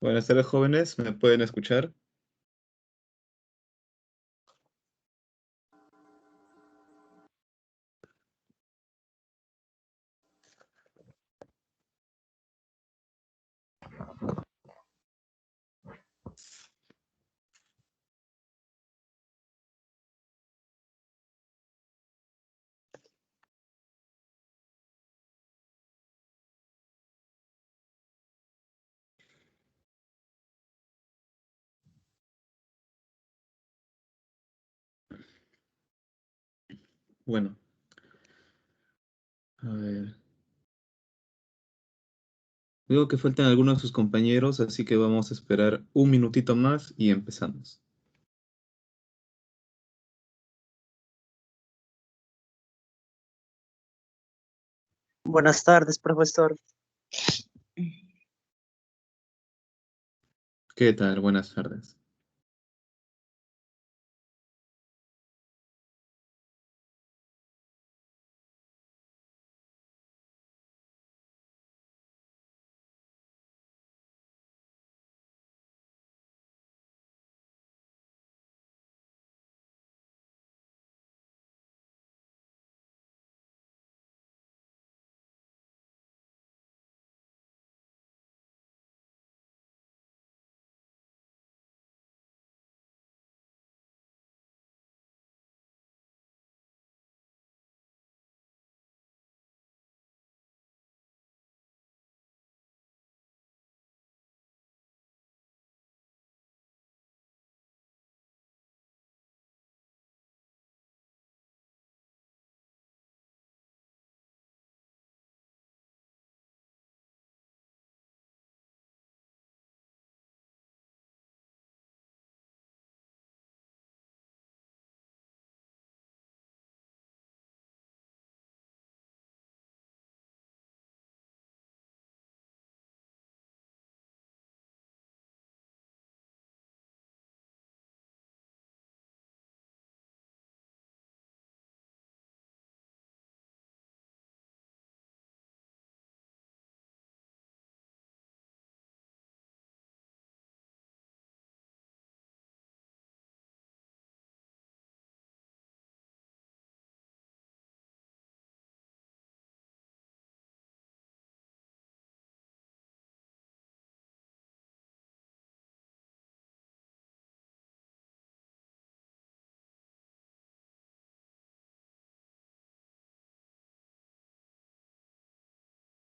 Buenas tardes, jóvenes. ¿Me pueden escuchar? Bueno, a ver. Veo que faltan algunos de sus compañeros, así que vamos a esperar un minutito más y empezamos. Buenas tardes, profesor. ¿Qué tal? Buenas tardes.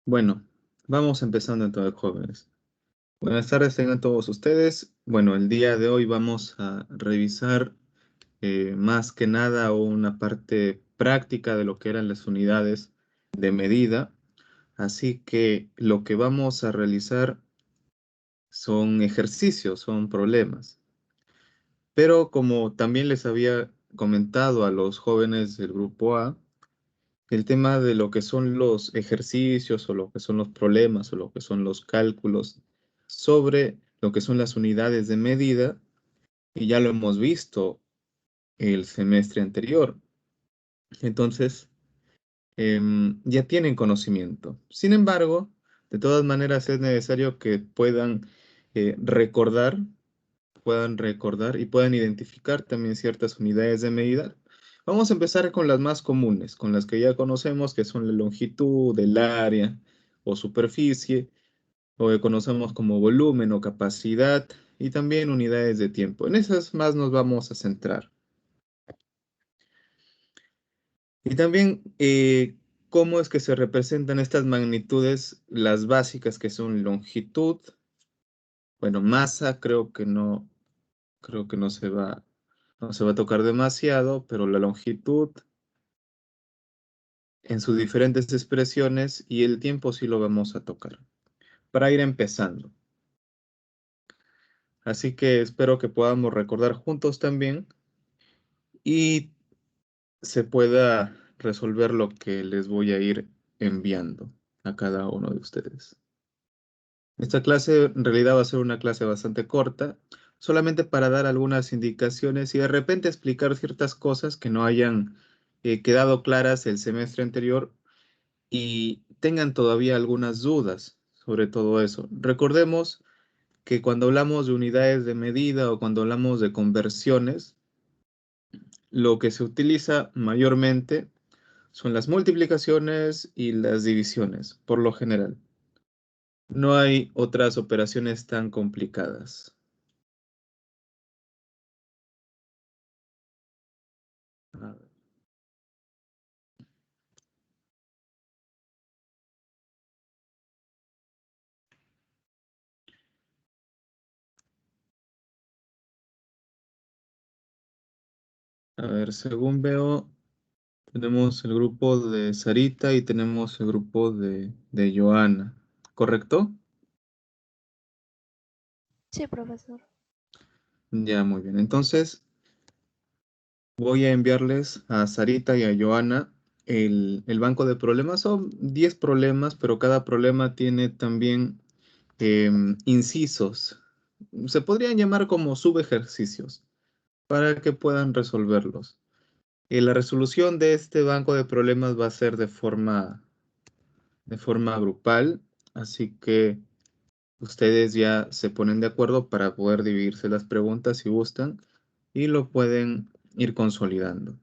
Bueno, vamos empezando entonces, jóvenes. Buenas tardes tengan todos ustedes. Bueno, el día de hoy vamos a revisar más que nada una parte práctica de lo que eran las unidades de medida. Así que lo que vamos a realizar son ejercicios, son problemas. Pero como también les había comentado a los jóvenes del grupo A, el tema de lo que son los ejercicios o lo que son los problemas o lo que son los cálculos sobre lo que son las unidades de medida, y ya lo hemos visto el semestre anterior. Entonces, ya tienen conocimiento. Sin embargo, de todas maneras es necesario que recordar puedan recordar y puedan identificar también ciertas unidades de medida. Vamos a empezar con las más comunes, con las que ya conocemos, que son la longitud, el área o superficie, o que conocemos como volumen o capacidad, y también unidades de tiempo. En esas más nos vamos a centrar. Y también, cómo es que se representan estas magnitudes, las básicas que son longitud, bueno, masa creo que no se va a tocar demasiado, pero la longitud en sus diferentes expresiones y el tiempo sí lo vamos a tocar, para ir empezando. Así que espero que podamos recordar juntos también y se pueda resolver lo que les voy a ir enviando a cada uno de ustedes. Esta clase en realidad va a ser una clase bastante corta, solamente para dar algunas indicaciones y de repente explicar ciertas cosas que no hayan quedado claras el semestre anterior y tengan todavía algunas dudas sobre todo eso. Recordemos que cuando hablamos de unidades de medida o cuando hablamos de conversiones, lo que se utiliza mayormente son las multiplicaciones y las divisiones, por lo general. No hay otras operaciones tan complicadas. A ver, según veo, tenemos el grupo de Sarita y tenemos el grupo de Joana, ¿correcto? Sí, profesor. Ya, muy bien. Entonces, voy a enviarles a Sarita y a Joana el banco de problemas. Son 10 problemas, pero cada problema tiene también incisos. Se podrían llamar como subejercicios para que puedan resolverlos. La resolución de este banco de problemas va a ser de forma grupal, así que ustedes ya se ponen de acuerdo para poder dividirse las preguntas si gustan y lo pueden ir consolidando.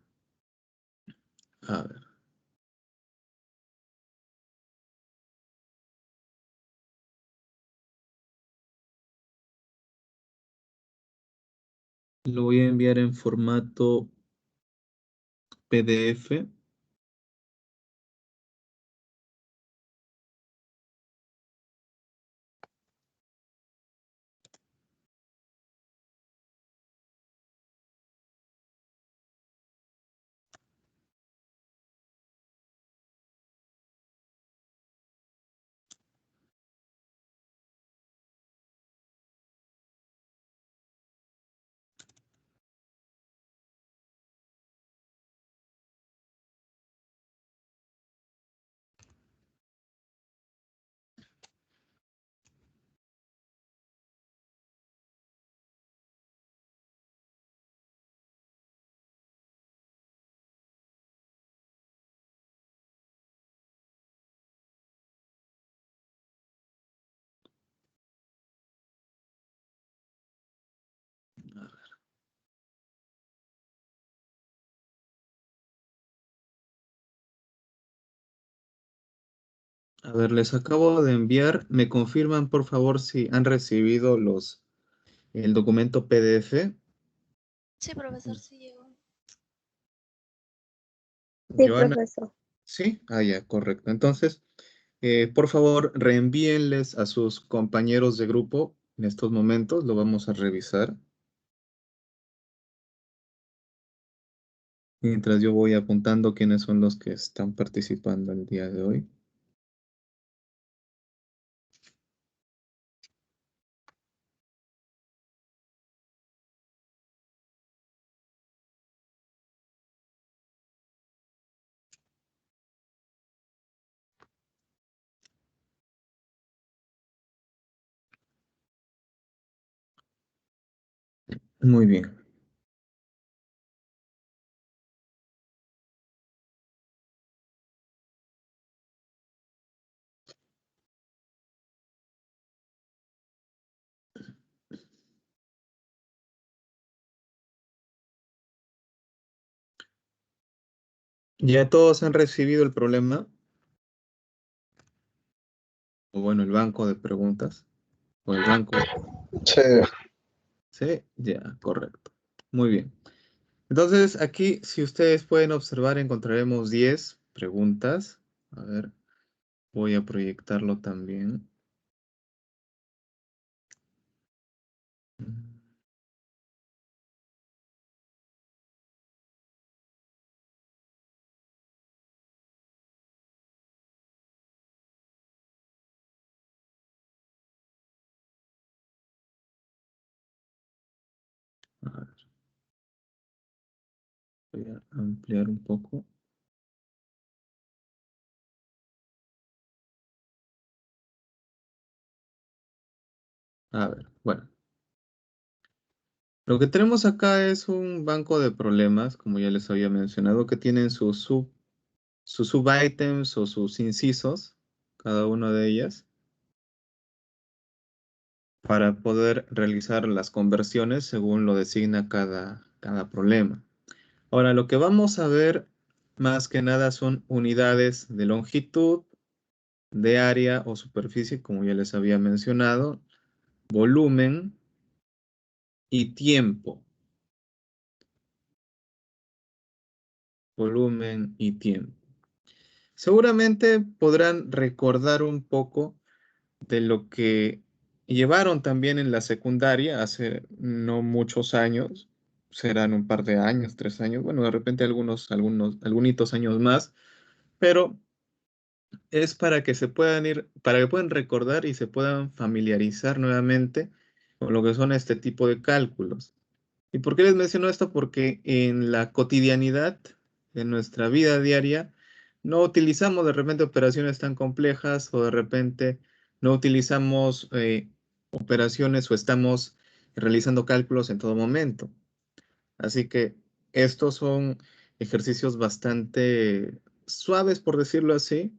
A ver. Lo voy a enviar en formato PDF. A ver, les acabo de enviar. ¿Me confirman, por favor, si han recibido el documento PDF? Sí, profesor, sí llegó. Sí, Joana, profesor. ¿sí? Ah, ya, correcto. Entonces, por favor, reenvíenles a sus compañeros de grupo en estos momentos. Lo vamos a revisar. Mientras yo voy apuntando quiénes son los que están participando el día de hoy. Muy bien. ¿Ya todos han recibido el problema? O bueno, el banco de preguntas. O el banco. Sí, Sí, ya, correcto. Muy bien. Entonces, aquí, si ustedes pueden observar, encontraremos 10 preguntas. A ver, voy a proyectarlo también. A ver, voy a ampliar un poco. A ver, bueno. Lo que tenemos acá es un banco de problemas, como ya les había mencionado, que tienen sus sub-items o sus incisos, cada una de ellas. para poder realizar las conversiones según lo designa cada problema. Ahora, lo que vamos a ver más que nada son unidades de longitud, de área o superficie, como ya les había mencionado, volumen y tiempo. Volumen y tiempo. Seguramente podrán recordar un poco de lo que llevaron también en la secundaria hace no muchos años, serán un par de años, 3 años, bueno, de repente algunos años más, pero es para que se puedan ir, para que puedan recordar y se puedan familiarizar nuevamente con lo que son este tipo de cálculos. ¿Y por qué les menciono esto? Porque en la cotidianidad, en nuestra vida diaria, no utilizamos de repente operaciones tan complejas o de repente no utilizamos operaciones o estamos realizando cálculos en todo momento. Así que estos son ejercicios bastante suaves, por decirlo así,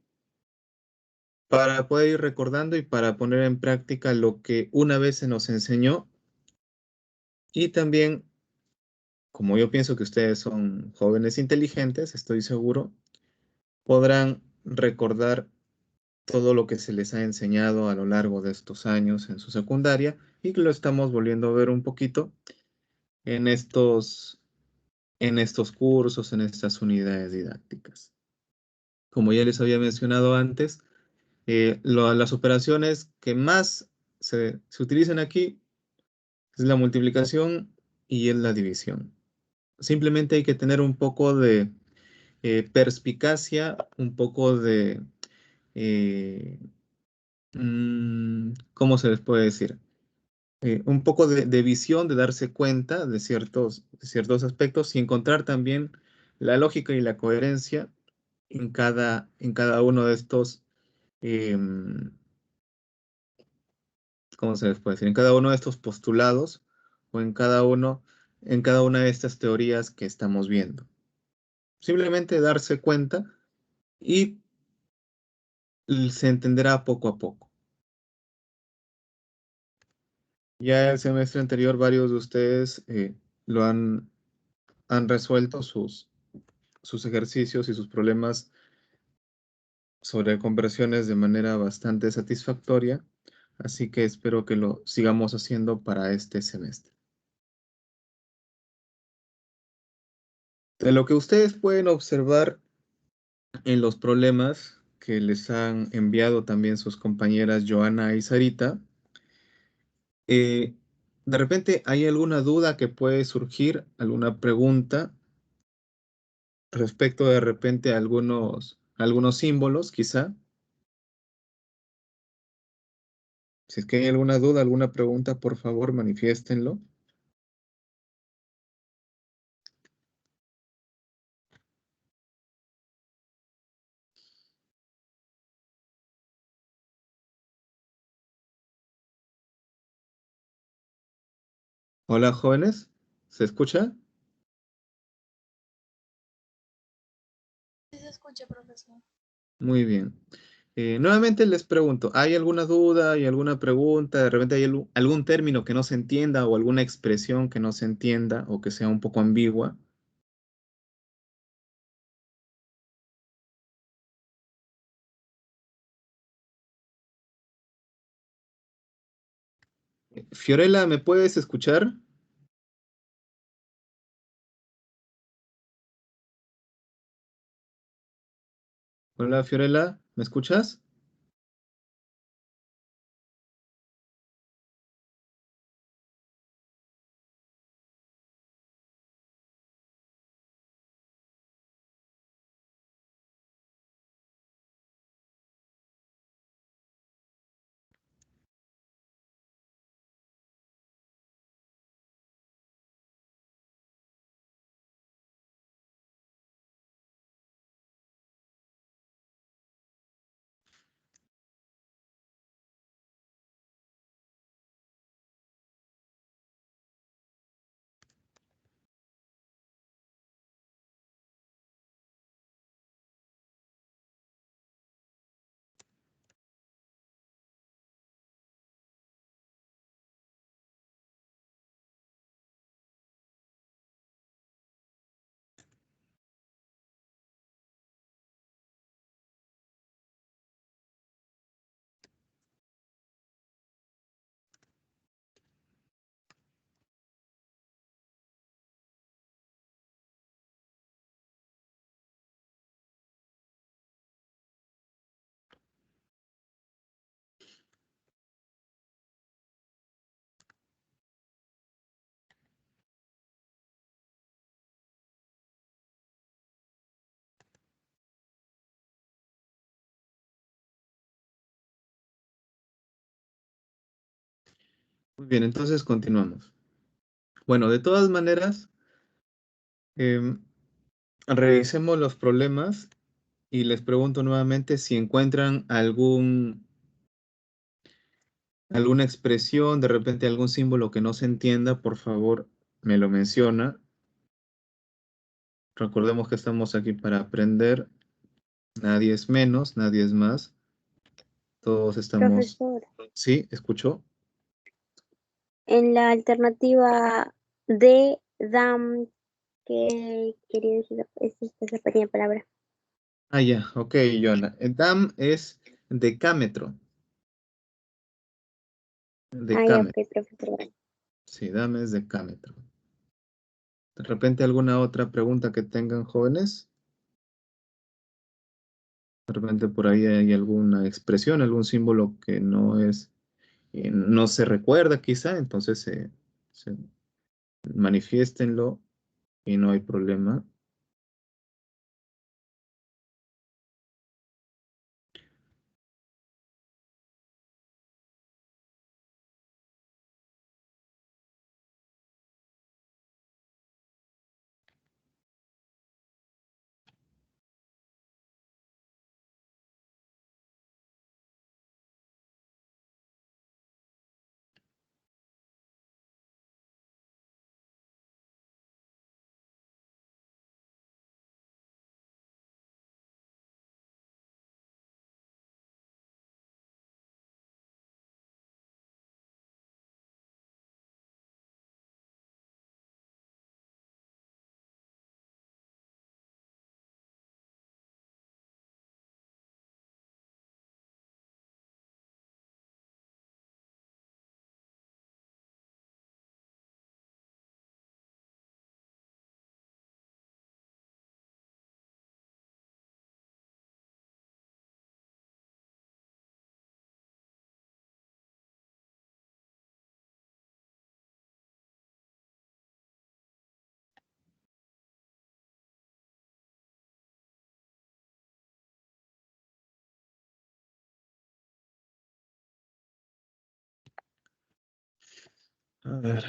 para poder ir recordando y para poner en práctica lo que una vez se nos enseñó y también, como yo pienso que ustedes son jóvenes inteligentes, estoy seguro, podrán recordar todo lo que se les ha enseñado a lo largo de estos años en su secundaria y que lo estamos volviendo a ver un poquito en estos cursos, en estas unidades didácticas. Como ya les había mencionado antes, las operaciones que más se utilizan aquí es la multiplicación y es la división. Simplemente hay que tener un poco de perspicacia, un poco de, eh, ¿cómo se les puede decir? Un poco de visión, de darse cuenta de ciertos aspectos y encontrar también la lógica y la coherencia en cada uno de estos, em, ¿cómo se les puede decir? En cada uno de estos postulados o en cada una de estas teorías que estamos viendo. Simplemente darse cuenta y se entenderá poco a poco. Ya el semestre anterior varios de ustedes lo han resuelto sus ejercicios y sus problemas sobre conversiones de manera bastante satisfactoria, así que espero que lo sigamos haciendo para este semestre. De lo que ustedes pueden observar en los problemas que les han enviado también sus compañeras Joana y Sarita, eh, de repente hay alguna duda que puede surgir, alguna pregunta respecto de repente a algunos símbolos, quizá. Si es que hay alguna duda, alguna pregunta, por favor, manifiéstenlo. Hola, jóvenes. ¿Se escucha? Sí se escucha, profesor. Muy bien. Nuevamente les pregunto, ¿hay alguna duda, hay alguna pregunta? ¿De repente hay algún término que no se entienda o alguna expresión que no se entienda o que sea un poco ambigua? Fiorella, ¿me puedes escuchar? Hola, Fiorella, ¿me escuchas? Muy bien, entonces continuamos. Bueno, de todas maneras, em, revisemos los problemas y les pregunto nuevamente si encuentran alguna expresión, de repente algún símbolo que no se entienda, por favor, me lo menciona. Recordemos que estamos aquí para aprender. Nadie es menos, nadie es más. Todos estamos... Profesor, ¿Sí? ¿Escuchó? en la alternativa de DAM, ¿qué quería decir? Esta es la pequeña palabra. Ah, ya, ok, Joana. DAM es decámetro. Ah, ya, Decámetro. ok, profesor. Sí, DAM es decámetro. ¿De repente alguna otra pregunta que tengan jóvenes? De repente por ahí hay alguna expresión, algún símbolo que no se recuerda quizá, entonces manifiéstenlo y no hay problema. A ver.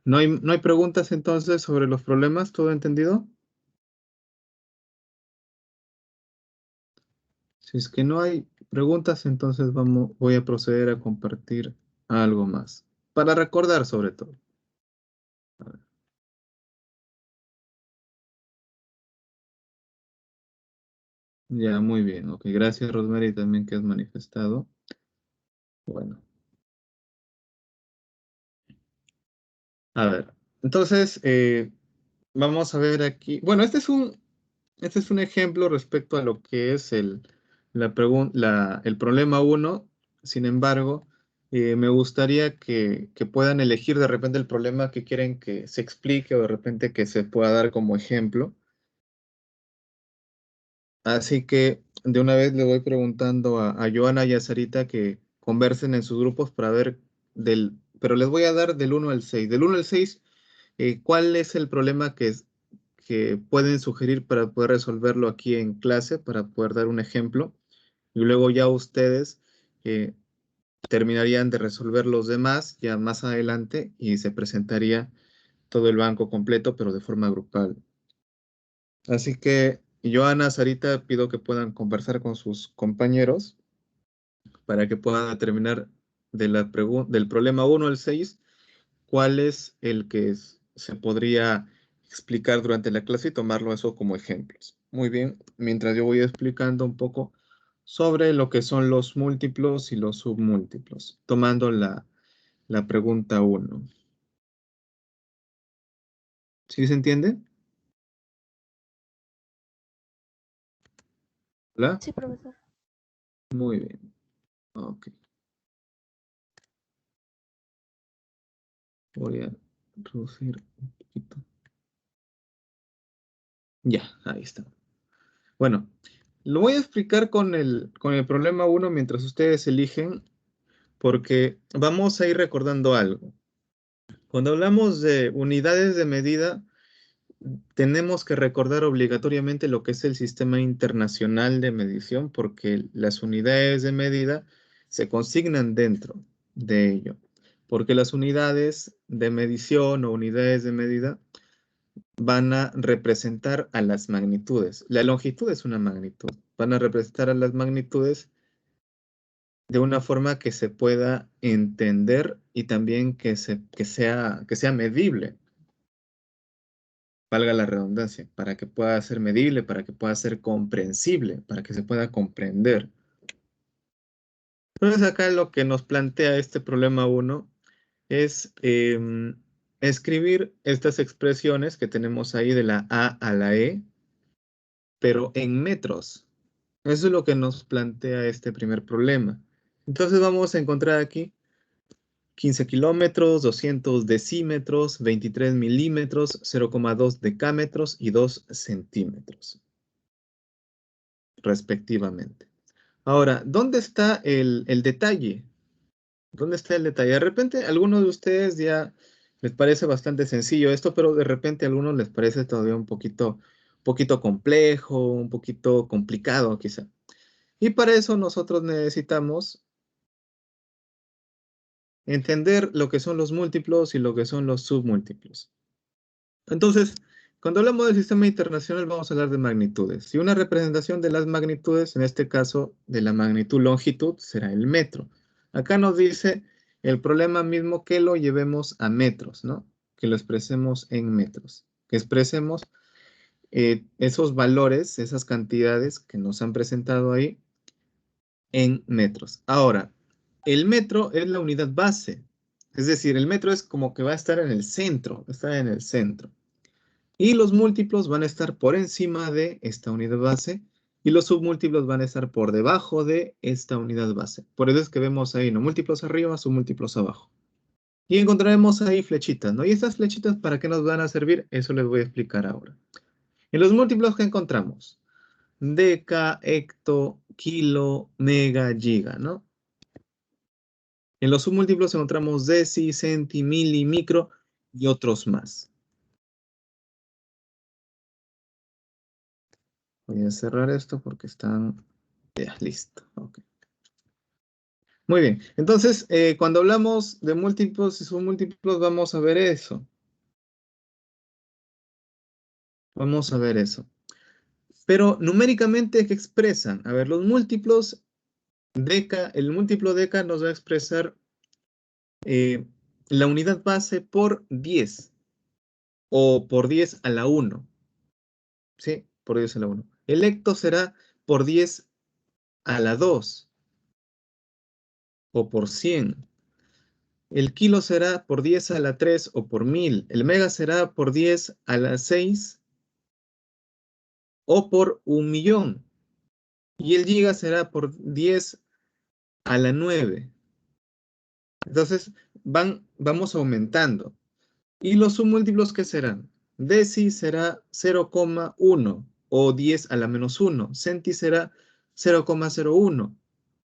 ¿No hay preguntas entonces sobre los problemas? ¿Todo entendido? Si es que no hay preguntas, entonces voy a proceder a compartir algo más. Para recordar sobre todo. A ver. Ya, muy bien. Ok, gracias Rosemary también que has manifestado. Bueno, a ver. Entonces, vamos a ver aquí. Bueno, este es un ejemplo respecto a lo que es el problema uno. Sin embargo, me gustaría que puedan elegir de repente el problema que quieren que se explique o de repente que se pueda dar como ejemplo. Así que de una vez le voy preguntando a Joana y a Sarita que conversen en sus grupos para ver pero les voy a dar del uno al 6. Del uno al 6, ¿cuál es el problema que pueden sugerir para poder resolverlo aquí en clase, para poder dar un ejemplo? Y luego ya ustedes eh, terminarían de resolver los demás ya más adelante y se presentaría todo el banco completo, pero de forma grupal. Así que, Joana, Sarita, pido que puedan conversar con sus compañeros para que puedan determinar del problema uno al 6 cuál es el que se podría explicar durante la clase y tomarlo eso como ejemplos. Muy bien, mientras yo voy explicando un poco sobre lo que son los múltiplos y los submúltiplos, tomando la pregunta uno. ¿Sí se entiende? ¿Hola? Sí, profesor. Muy bien. Ok. Voy a reducir un poquito. Ya, ahí está. Bueno, lo voy a explicar con el problema uno mientras ustedes eligen, porque vamos a ir recordando algo. Cuando hablamos de unidades de medida, tenemos que recordar obligatoriamente lo que es el sistema internacional de medición, porque las unidades de medida se consignan dentro de ello. porque las unidades de medición o unidades de medida van a representar a las magnitudes. La longitud es una magnitud. Van a representar a las magnitudes de una forma que se pueda entender y también que sea medible, valga la redundancia, para que pueda ser medible, para que pueda ser comprensible, para que se pueda comprender. Entonces acá lo que nos plantea este problema 1 es escribir estas expresiones que tenemos ahí de la A a la E, pero en metros. Eso es lo que nos plantea este primer problema. Entonces vamos a encontrar aquí 15 kilómetros, 200 decímetros, 23 milímetros, 0,2 decámetros y 2 centímetros, respectivamente. Ahora, ¿dónde está el detalle? ¿Dónde está el detalle? De repente, a algunos de ustedes ya les parece bastante sencillo esto, pero de repente a algunos les parece todavía un poquito complejo, un poquito complicado quizá. Y para eso nosotros necesitamos entender lo que son los múltiplos y lo que son los submúltiplos. Entonces, cuando hablamos del sistema internacional vamos a hablar de magnitudes. Y una representación de las magnitudes, en este caso de la magnitud longitud, será el metro. Acá nos dice el problema mismo que lo llevemos a metros, ¿no? Que lo expresemos en metros. Que expresemos esos valores, esas cantidades que nos han presentado ahí en metros. Ahora, el metro es la unidad base. Es decir, el metro es como que va a estar en el centro, está en el centro. Y los múltiplos van a estar por encima de esta unidad base y los submúltiplos van a estar por debajo de esta unidad base. Por eso es que vemos ahí, ¿no? Múltiplos arriba, submúltiplos abajo. Y encontraremos ahí flechitas, ¿no? ¿Y estas flechitas para qué nos van a servir? Eso les voy a explicar ahora. En los múltiplos que encontramos, deca, hecto, kilo, mega, giga, ¿no? En los submúltiplos encontramos deci, centi, mili, micro y otros más. Voy a cerrar esto porque están... Ya, listo. Okay. Muy bien. Entonces, cuando hablamos de múltiplos y submúltiplos, vamos a ver eso. Vamos a ver eso. Pero numéricamente, ¿qué expresan? A ver, los múltiplos deca, el múltiplo deca nos va a expresar la unidad base por 10 o por 10 a la 1. ¿Sí? Por 10 a la 1. El hecto será por 10 a la 2 o por 100. El kilo será por 10 a la 3 o por 1000. El mega será por 10 a la 6 o por 1.000.000. Y el giga será por 10 a la 9. Entonces, vamos aumentando. ¿Y los submúltiplos qué serán? Deci será 0,1 o 10 a la menos 1. Centi será 0,01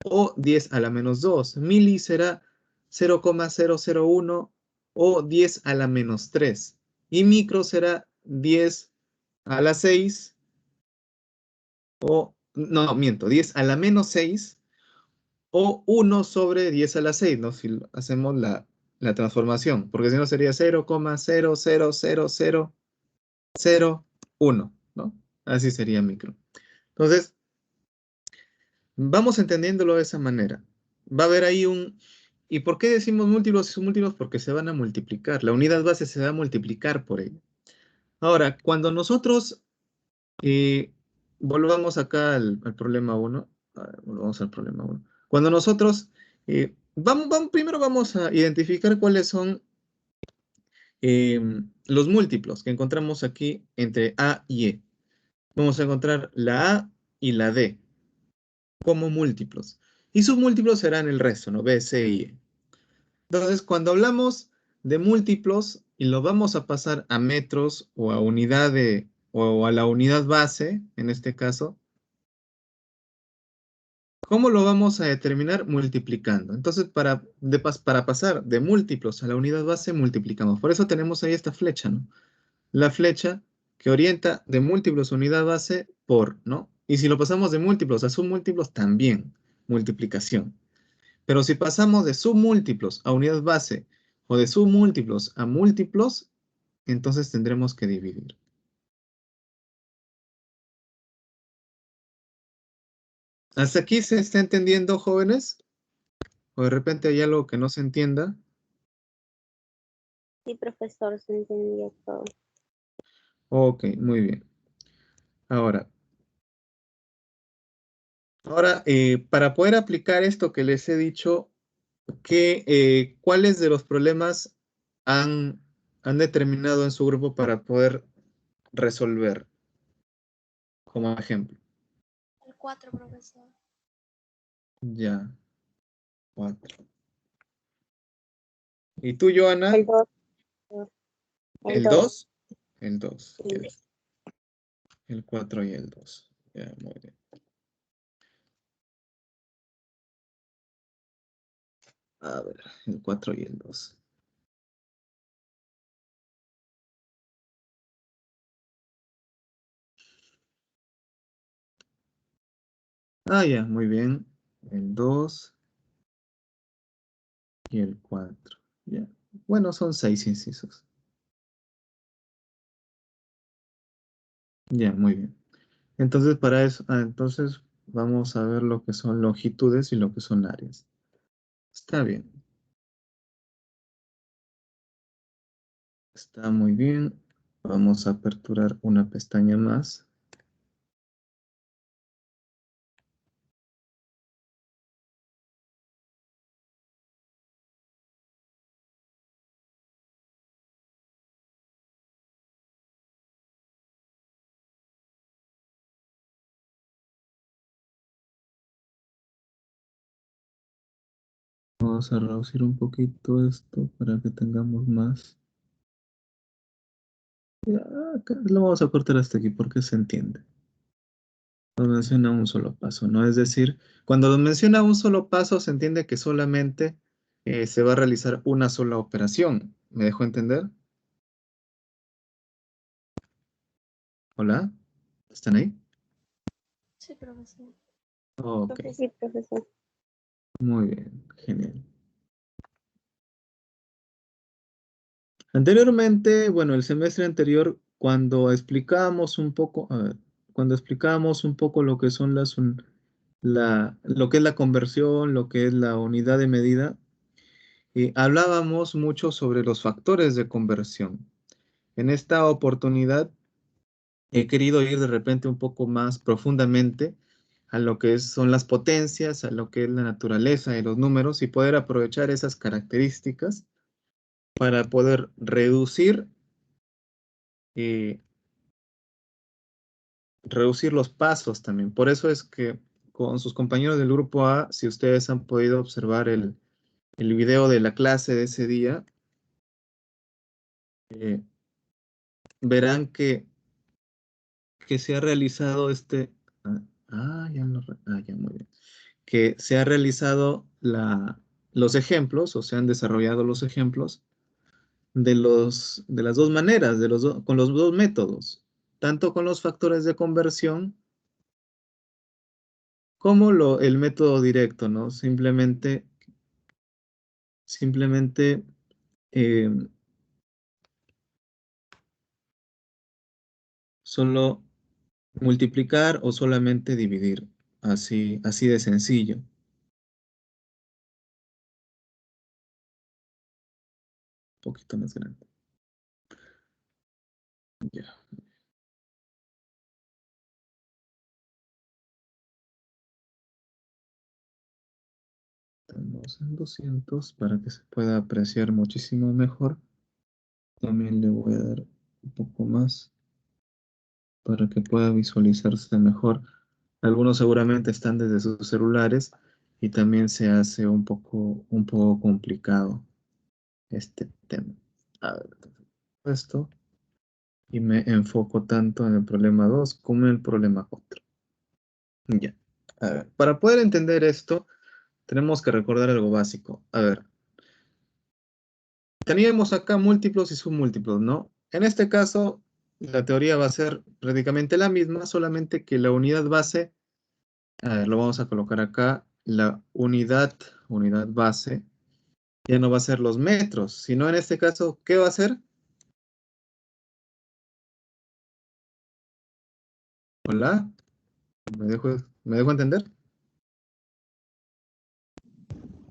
o 10 a la menos 2. Mili será 0,001 o 10 a la menos 3. Y micro será 10 a la 6 o, no, miento, 10 a la menos 6 o 1 sobre 10 a la 6, ¿no? Si hacemos la transformación, porque si no sería 0,0000001, ¿no? Así sería micro. Entonces, vamos entendiéndolo de esa manera. Va a haber ahí un... ¿Y por qué decimos múltiplos y submúltiplos? Porque se van a multiplicar. La unidad base se va a multiplicar por ello. Ahora, cuando nosotros volvamos acá al problema 1. Volvamos al problema 1. Cuando nosotros... primero vamos a identificar cuáles son los múltiplos que encontramos aquí entre A y E. Vamos a encontrar la A y la D como múltiplos. Y sus múltiplos serán el resto, ¿no? B, C y E. Entonces, cuando hablamos de múltiplos y lo vamos a pasar a metros o a o a la unidad base, en este caso, ¿cómo lo vamos a determinar? Multiplicando. Entonces, para pasar de múltiplos a la unidad base, multiplicamos. Por eso tenemos ahí esta flecha, ¿no? La flecha que orienta de múltiplos a unidad base por, ¿no? Y si lo pasamos de múltiplos a submúltiplos, también multiplicación. Pero si pasamos de submúltiplos a unidad base o de submúltiplos a múltiplos, entonces tendremos que dividir. ¿Hasta aquí se está entendiendo, jóvenes? ¿O de repente hay algo que no se entienda? Sí, profesor, se entendió todo. Ok, muy bien. Ahora, para poder aplicar esto que les he dicho, ¿cuáles de los problemas han determinado en su grupo para poder resolver, como ejemplo? El 4, profesor. Ya, 4. ¿Y tú, Joana? El 2. El ¿El 2. 2? El 2, Sí. ya. El 4 y el 2. Ya, muy bien. A ver, el 4 y el 2. Ah, ya, muy bien. El 2 y el 4. Ya. Bueno, son 6 incisos. Ya, muy bien. Entonces, para eso, entonces vamos a ver lo que son longitudes y lo que son áreas. Está bien. Está muy bien. Vamos a aperturar una pestaña más. Vamos a reducir un poquito esto para que tengamos más. Ya, acá lo vamos a cortar hasta aquí porque se entiende. Nos menciona un solo paso, ¿no? Es decir, cuando nos menciona un solo paso, se entiende que solamente se va a realizar una sola operación. ¿Me dejó entender? ¿Hola? ¿Están ahí? Sí, profesor. Ok, Sí, profesor. muy bien, genial. Anteriormente, bueno, el semestre anterior, cuando explicábamos un poco, a ver, cuando explicábamos un poco lo que son lo que es la conversión, lo que es la unidad de medida, hablábamos mucho sobre los factores de conversión. En esta oportunidad he querido ir de repente un poco más profundamente a lo que son las potencias, a lo que es la naturaleza de los números y poder aprovechar esas características para poder eh, reducir los pasos también. Por eso es que con sus compañeros del grupo A, si ustedes han podido observar el video de la clase de ese día, eh, verán que se ha realizado ya muy bien. Que se ha realizado los ejemplos, o se han desarrollado los ejemplos de las dos maneras, con los dos métodos, tanto con los factores de conversión como el método directo, ¿no? Simplemente eh, solo multiplicar o solamente dividir, así de sencillo. Un poquito más grande. Ya. Estamos en 200 para que se pueda apreciar muchísimo mejor. También le voy a dar un poco más para que pueda visualizarse mejor. Algunos seguramente están desde sus celulares y también se hace un poco complicado este tema. A ver, esto y me enfoco tanto en el problema 2 como en el problema 4. Ya. A ver, para poder entender esto, tenemos que recordar algo básico. A ver, teníamos acá múltiplos y submúltiplos, ¿no? En este caso, la teoría va a ser prácticamente la misma, solamente que la unidad base, a ver, lo vamos a colocar acá, la unidad base ya no va a ser los metros, sino en este caso, ¿qué va a ser? Hola, ¿me dejo entender?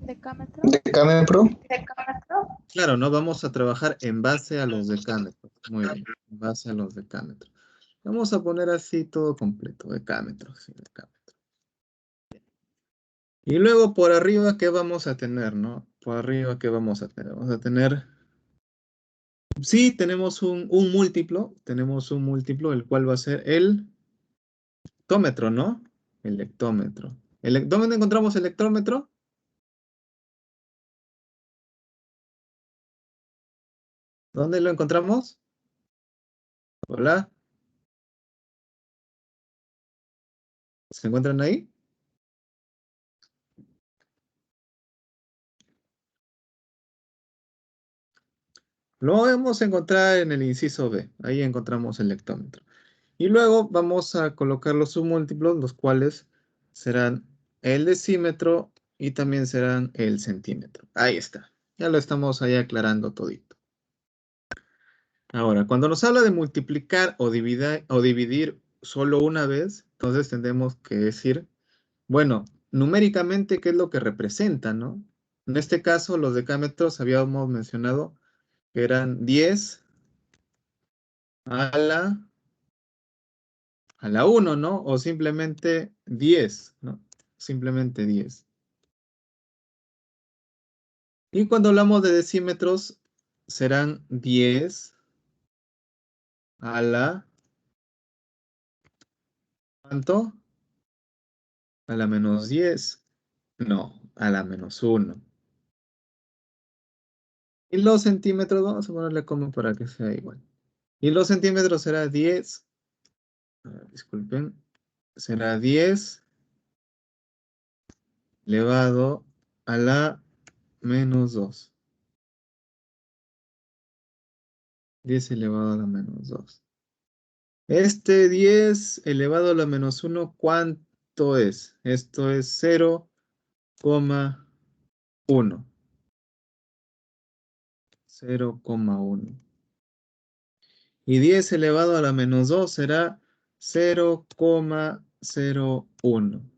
Decámetro. Decámetro. Claro, ¿no? Vamos a trabajar en base a los decámetros. Muy bien, en base a los decámetros. Vamos a poner así todo completo, decámetros, sí, decámetros. Y luego por arriba, ¿qué vamos a tener, no? Por arriba, ¿qué vamos a tener? Vamos a tener, sí, tenemos un múltiplo, el cual va a ser el hectómetro, ¿no? El hectómetro. ¿Dónde encontramos el hectómetro? ¿Dónde lo encontramos? Hola, ¿se encuentran ahí? Lo vamos a encontrar en el inciso B. Ahí encontramos el hectómetro. Y luego vamos a colocar los submúltiplos, los cuales serán el decímetro y también serán el centímetro. Ahí está. Ya lo estamos ahí aclarando todito. Ahora, cuando nos habla de multiplicar o dividir solo una vez, entonces tendremos que decir, bueno, numéricamente, ¿qué es lo que representa, no? En este caso, los decámetros habíamos mencionado que eran 10 a la 1, ¿no? O simplemente 10, ¿no? Simplemente 10. Y cuando hablamos de decímetros, serán 10 a la... ¿Cuánto? A la menos 10. No, a la menos 1. Y los centímetros, vamos a ponerle como para que sea igual. Y los centímetros será 10. Disculpen. Será 10 elevado a la menos 2. 10 elevado a la menos 2. Este 10 elevado a la menos 1, ¿cuánto es? Esto es 0,1. 0,1. Y 10 elevado a la menos 2 será 0,01.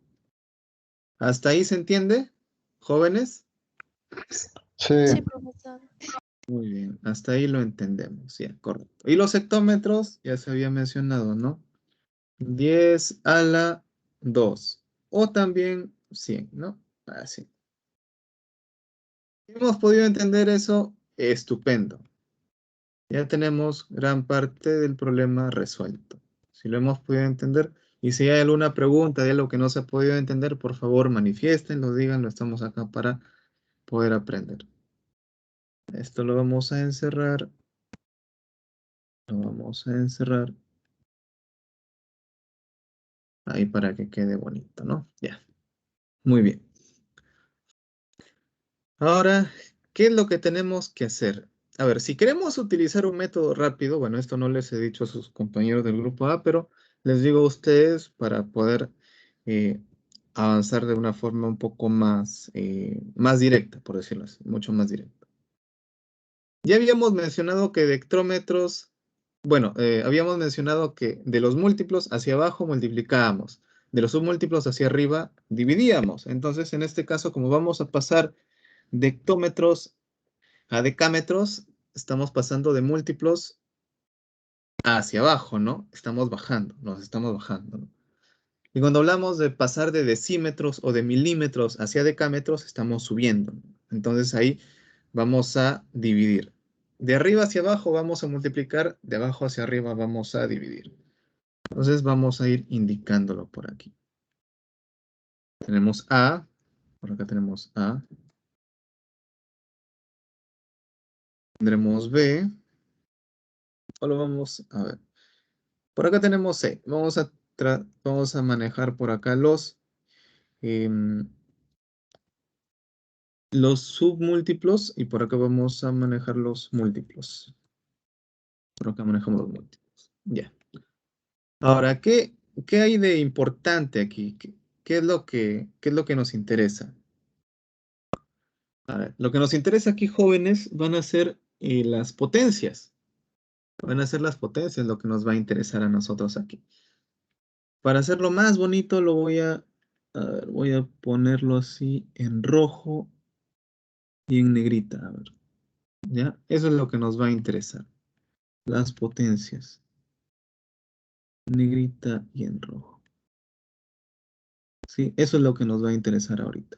¿Hasta ahí se entiende, jóvenes? Sí. Sí, profesor. Muy bien, hasta ahí lo entendemos, ya, correcto. Y los hectómetros, ya se había mencionado, ¿no? 10 a la 2. O también 100, ¿no? Así. Hemos podido entender eso, estupendo. Ya tenemos gran parte del problema resuelto. Si lo hemos podido entender, y si hay alguna pregunta de algo que no se ha podido entender, por favor manifiestenlo, díganlo, estamos acá para poder aprender. Esto lo vamos a encerrar. Lo vamos a encerrar. Ahí para que quede bonito, ¿no? Ya. Muy bien. Ahora, ¿qué es lo que tenemos que hacer? A ver, si queremos utilizar un método rápido, bueno, esto no les he dicho a sus compañeros del grupo A, pero les digo a ustedes para poder eh, avanzar de una forma un poco más directa, por decirlo así, mucho más directa. Ya habíamos mencionado que de hectómetros, bueno, habíamos mencionado que de los múltiplos hacia abajo multiplicábamos, de los submúltiplos hacia arriba dividíamos. Entonces, en este caso, como vamos a pasar de hectómetros a decámetros, estamos pasando de múltiplos hacia abajo, ¿no? Estamos bajando, nos estamos bajando, ¿no? Y cuando hablamos de pasar de decímetros o de milímetros hacia decámetros, estamos subiendo, ¿no? Entonces ahí vamos a dividir. De arriba hacia abajo vamos a multiplicar, de abajo hacia arriba vamos a dividir. Entonces vamos a ir indicándolo por aquí. Tenemos A, por acá tenemos A. Tendremos B. O lo vamos a ver. Por acá tenemos C. Vamos a manejar por acá los submúltiplos y por acá vamos a manejar los múltiplos. Por acá manejamos los múltiplos. Ya. Ahora, ¿qué hay de importante aquí? ¿qué es lo que nos interesa? A ver, lo que nos interesa aquí, jóvenes, van a ser las potencias. Van a ser las potencias lo que nos va a interesar a nosotros aquí. Para hacerlo más bonito, a ver, voy a ponerlo así en rojo y en negrita. A ver, ¿ya? Eso es lo que nos va a interesar. Las potencias. Negrita y en rojo. Sí, eso es lo que nos va a interesar ahorita.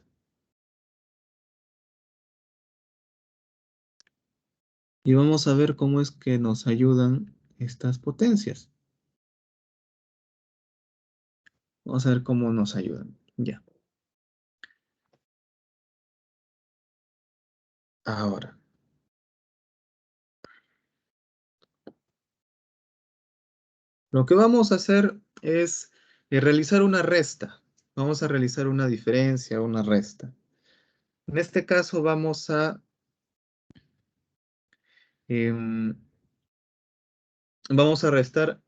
Y vamos a ver cómo es que nos ayudan estas potencias. Vamos a ver cómo nos ayudan. Ya. Ahora. Lo que vamos a hacer es realizar una resta. Vamos a realizar una diferencia, una resta. En este caso em, vamos a restar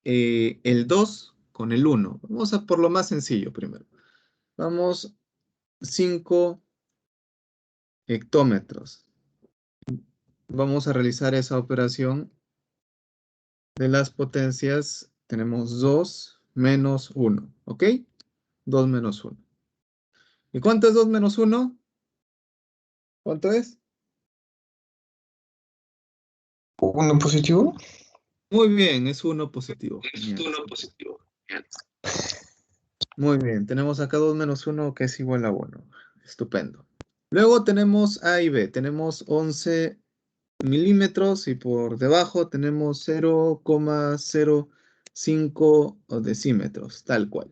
el 2 con el 1. Vamos a por lo más sencillo primero. Vamos 5 hectómetros. Vamos a realizar esa operación de las potencias. Tenemos 2 menos 1, ¿ok? 2 menos 1. ¿Y cuánto es 2 menos 1? ¿Cuánto es? 1 positivo. Muy bien, es 1 positivo. Genial. 1 positivo. Muy bien, tenemos acá 2 menos 1 que es igual a 1. Estupendo. Luego tenemos A y B. Tenemos 11 milímetros y por debajo tenemos 0,05 decímetros, tal cual.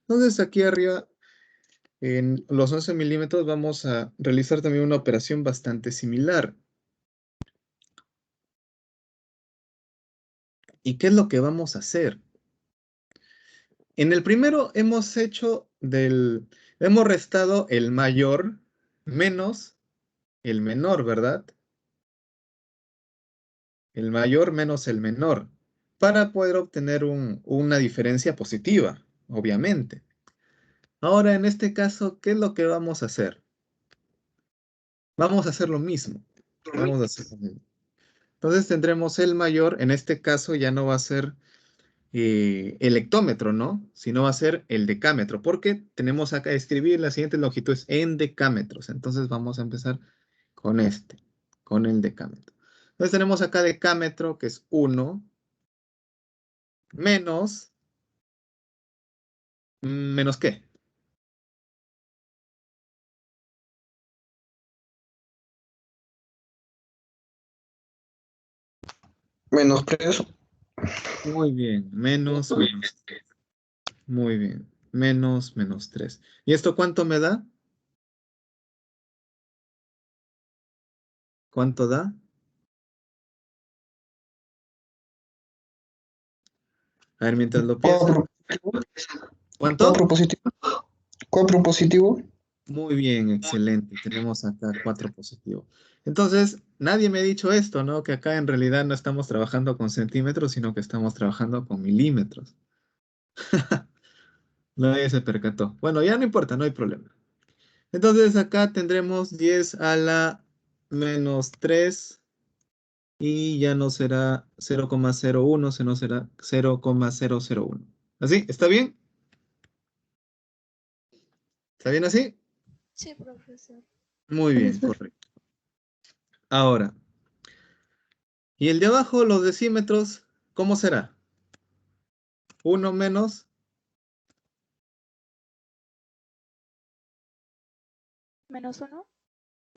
Entonces aquí arriba, en los 11 milímetros, vamos a realizar también una operación bastante similar. ¿Y qué es lo que vamos a hacer? En el primero hemos restado el mayor menos el menor, ¿verdad? El mayor menos el menor, para poder obtener una diferencia positiva, obviamente. Ahora, en este caso, ¿qué es lo que vamos a hacer? Vamos a hacer lo mismo. Vamos a hacer lo mismo. Entonces tendremos el mayor, en este caso ya no va a ser el hectómetro, ¿no? Sino va a ser el decámetro, porque tenemos acá escribir la siguiente longitud es en decámetros. Entonces vamos a empezar con con el decámetro. Entonces tenemos acá decámetro, que es 1, menos, ¿menos qué? Menos 3. Muy bien, menos 3. Muy bien, menos 3. ¿Y esto cuánto me da? ¿Cuánto da? A ver, mientras lo piensan. 4. ¿Cuánto? 4 positivo. 4 positivo. Muy bien, excelente. Tenemos acá 4 positivos. Entonces, nadie me ha dicho esto, ¿no? Que acá en realidad no estamos trabajando con centímetros, sino que estamos trabajando con milímetros. Nadie se percató. Bueno, ya no importa, no hay problema. Entonces, acá tendremos 10 a la menos 3 y ya no será 0,01, sino será 0,001. ¿Así? ¿Está bien? ¿Está bien así? Sí, profesor. Muy bien, correcto. Ahora, ¿y el de abajo, los decímetros, cómo será? 1 menos, -1.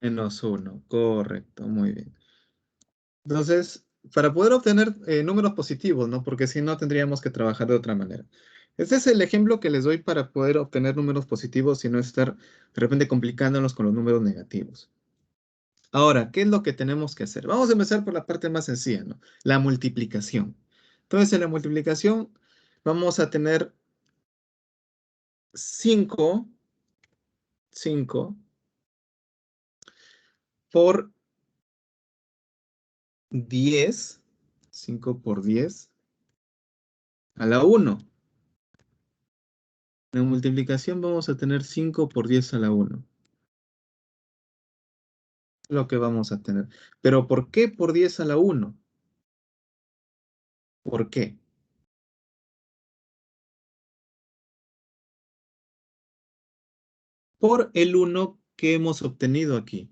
menos 1. Correcto, muy bien. Entonces, para poder obtener números positivos, ¿no? Porque si no, tendríamos que trabajar de otra manera. Este es el ejemplo que les doy para poder obtener números positivos y no estar de repente complicándonos con los números negativos. Ahora, ¿qué es lo que tenemos que hacer? Vamos a empezar por la parte más sencilla, ¿no? La multiplicación. Entonces, en la multiplicación vamos a tener 5 por 10, 5 por 10 a la 1. En multiplicación vamos a tener 5 por 10 a la 1. Lo que vamos a tener. Pero ¿por qué por 10 a la 1? ¿Por qué? Por el 1 que hemos obtenido aquí.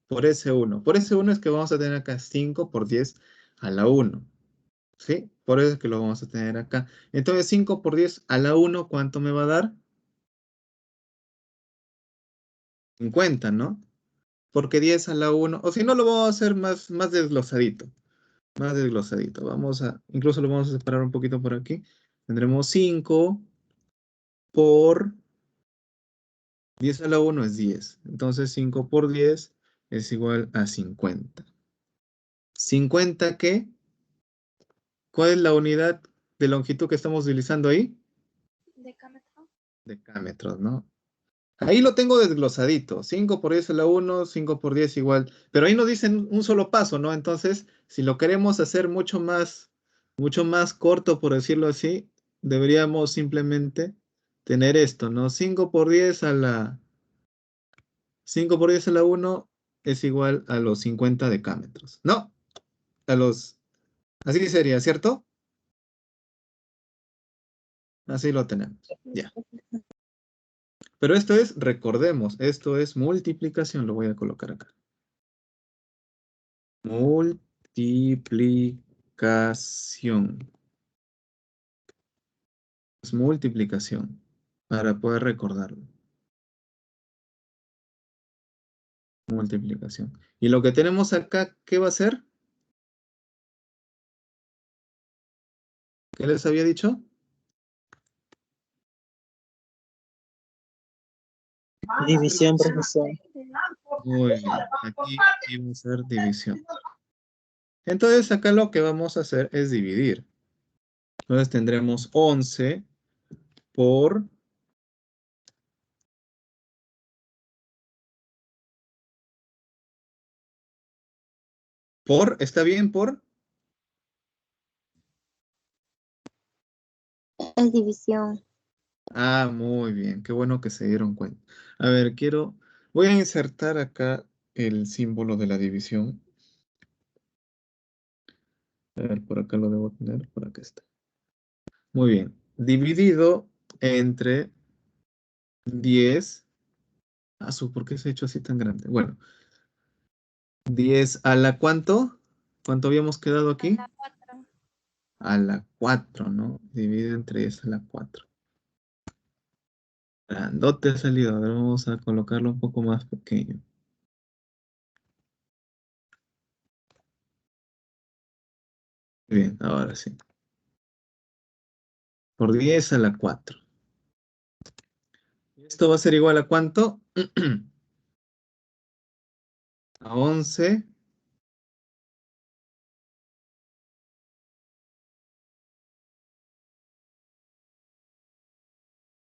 Por ese 1. Por ese 1 es que vamos a tener acá 5 por 10 a la 1. ¿Sí? Por eso es que lo vamos a tener acá. Entonces 5 por 10 a la 1, ¿cuánto me va a dar? 50, ¿no? Porque 10 a la 1, o si no, lo vamos a hacer más desglosadito. Más desglosadito. Incluso lo vamos a separar un poquito por aquí. Tendremos 5 por 10 a la 1 es 10. Entonces 5 por 10 es igual a 50. ¿50 qué? ¿Cuál es la unidad de longitud que estamos utilizando ahí? Decámetro. Decámetros, ¿no? Ahí lo tengo desglosadito. 5 por 10 a la 1, 5 por 10 igual. Pero ahí nos dicen un solo paso, ¿no? Entonces, si lo queremos hacer mucho más corto, por decirlo así, deberíamos simplemente tener esto, ¿no? 5 por 10 a la 1 es igual a los 50 decámetros. No, a los... Así sería, ¿cierto? Así lo tenemos. Ya. Pero esto es, recordemos, esto es multiplicación. Lo voy a colocar acá. Multiplicación. Es multiplicación. Para poder recordarlo. Multiplicación. Y lo que tenemos acá, ¿qué va a ser? ¿Qué les había dicho? División, profesor. Muy bien. Aquí iba a ser división. Entonces acá lo que vamos a hacer es dividir. Entonces tendremos 11 por... ¿Está bien por? Es división. Ah, muy bien. Qué bueno que se dieron cuenta. A ver, voy a insertar acá el símbolo de la división. A ver, por acá lo debo tener, por acá está. Muy bien. Dividido entre 10. ¿Por qué se ha hecho así tan grande? Bueno, 10 a la ¿cuánto? ¿Cuánto habíamos quedado A aquí? la 4. A la 4, ¿no? Dividido entre 10 a la 4. Grandote ha salido. A ver, vamos a colocarlo un poco más pequeño. Bien, ahora sí. Por 10 a la 4. ¿Esto va a ser igual a cuánto? A 11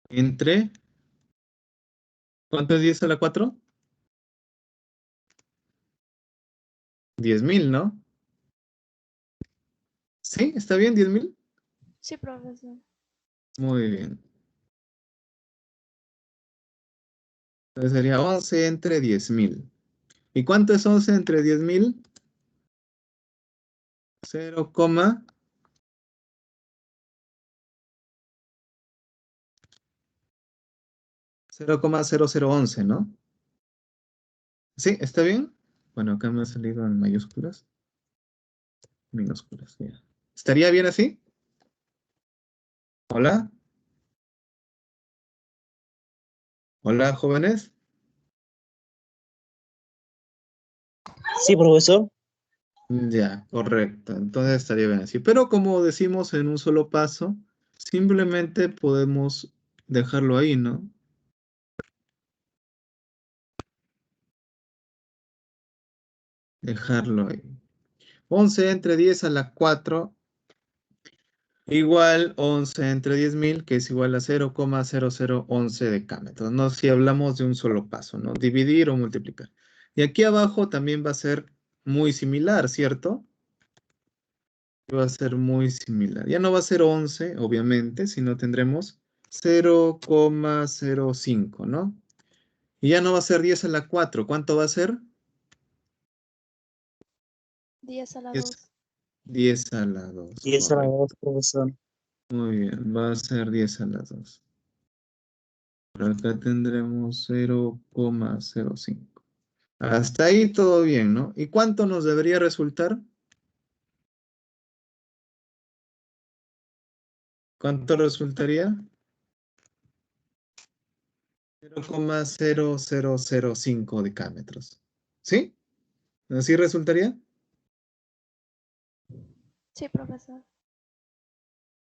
entre... ¿Cuánto es 10 a la 4? 10.000, ¿no? ¿Sí? ¿Está bien 10.000? Sí, profesor. Muy bien. Entonces sería 11 entre 10.000. ¿Y cuánto es 11 entre 10.000? 0, 0,0011, ¿no? ¿Sí? ¿Está bien? Bueno, acá me ha salido en mayúsculas. Minúsculas, ya. ¿Estaría bien así? ¿Hola? ¿Hola, jóvenes? Sí, profesor. Ya, correcto. Entonces estaría bien así. Pero como decimos en un solo paso, simplemente podemos dejarlo ahí, ¿no? Dejarlo ahí. 11 entre 10 a la 4 igual 11 entre 10.000, que es igual a 0,0011 decámetros, ¿no? Si hablamos de un solo paso, ¿no? Dividir o multiplicar. Y aquí abajo también va a ser muy similar, ¿cierto? Va a ser muy similar. Ya no va a ser 11, obviamente, sino tendremos 0,05, ¿no? Y ya no va a ser 10 a la 4. ¿Cuánto va a ser? 10 a la Es 2. 10 a la 2, 10 a la correcto. 2, profesor. Muy bien, va a ser 10 a la 2. Por acá tendremos 0,05. Hasta ahí todo bien, ¿no? ¿Y cuánto nos debería resultar? ¿Cuánto resultaría? 0,0005 decámetros. ¿Sí? ¿Así resultaría? Sí, profesor.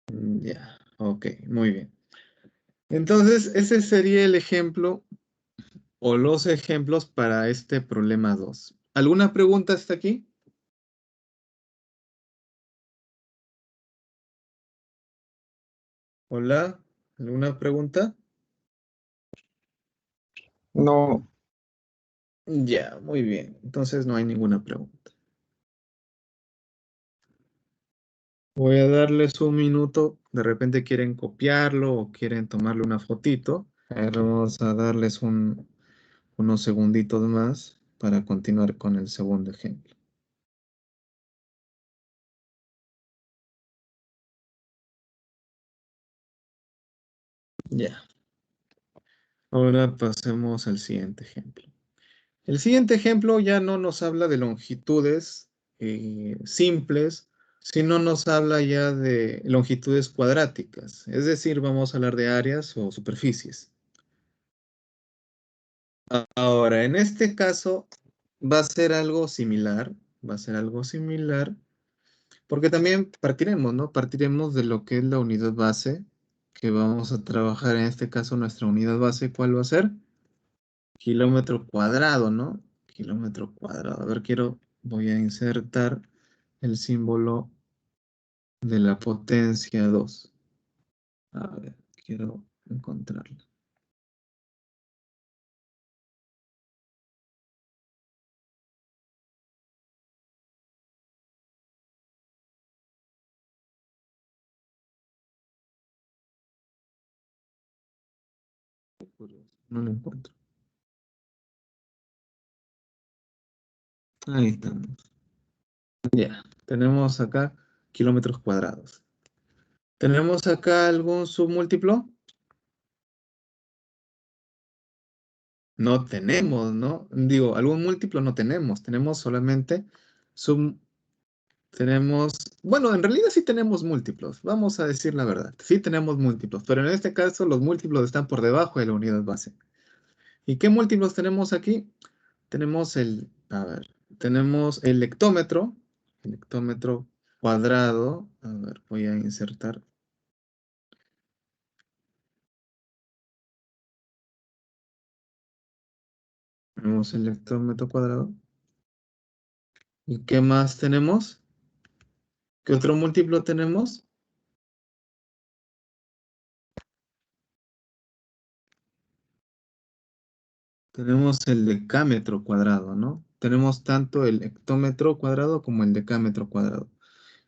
Ya, ok, muy bien. Entonces, ese sería el ejemplo o los ejemplos para este problema 2. ¿Alguna pregunta hasta aquí? Hola, ¿alguna pregunta? No, Ya, muy bien. Entonces no hay ninguna pregunta. Voy a darles un minuto. De repente quieren copiarlo o quieren tomarle una fotito. A ver, vamos a darles unos segunditos más para continuar con el segundo ejemplo. Ya. Ahora pasemos al siguiente ejemplo. El siguiente ejemplo ya no nos habla de longitudes simples, sino nos habla ya de longitudes cuadráticas. Es decir, vamos a hablar de áreas o superficies. Ahora, en este caso va a ser algo similar, va a ser algo similar, porque también partiremos, ¿no? Partiremos de lo que es la unidad base, que vamos a trabajar en este caso nuestra unidad base, ¿cuál va a ser? Kilómetro cuadrado, ¿no? Kilómetro cuadrado. A ver, voy a insertar el símbolo de la potencia 2. A ver, quiero encontrarlo. No lo encuentro. Ahí estamos. Ya, tenemos acá kilómetros cuadrados. ¿Tenemos acá algún submúltiplo? No tenemos, ¿no? Digo, algún múltiplo no tenemos. Tenemos solamente sub... Tenemos... Bueno, en realidad sí tenemos múltiplos. Vamos a decir la verdad. Sí tenemos múltiplos, pero en este caso los múltiplos están por debajo de la unidad base. ¿Y qué múltiplos tenemos aquí? Tenemos a ver, tenemos el hectómetro cuadrado. A ver, voy a insertar. Tenemos el hectómetro cuadrado. ¿Y qué más tenemos? ¿Qué otro múltiplo tenemos? Tenemos el decámetro cuadrado, ¿no? Tenemos tanto el hectómetro cuadrado como el decámetro cuadrado.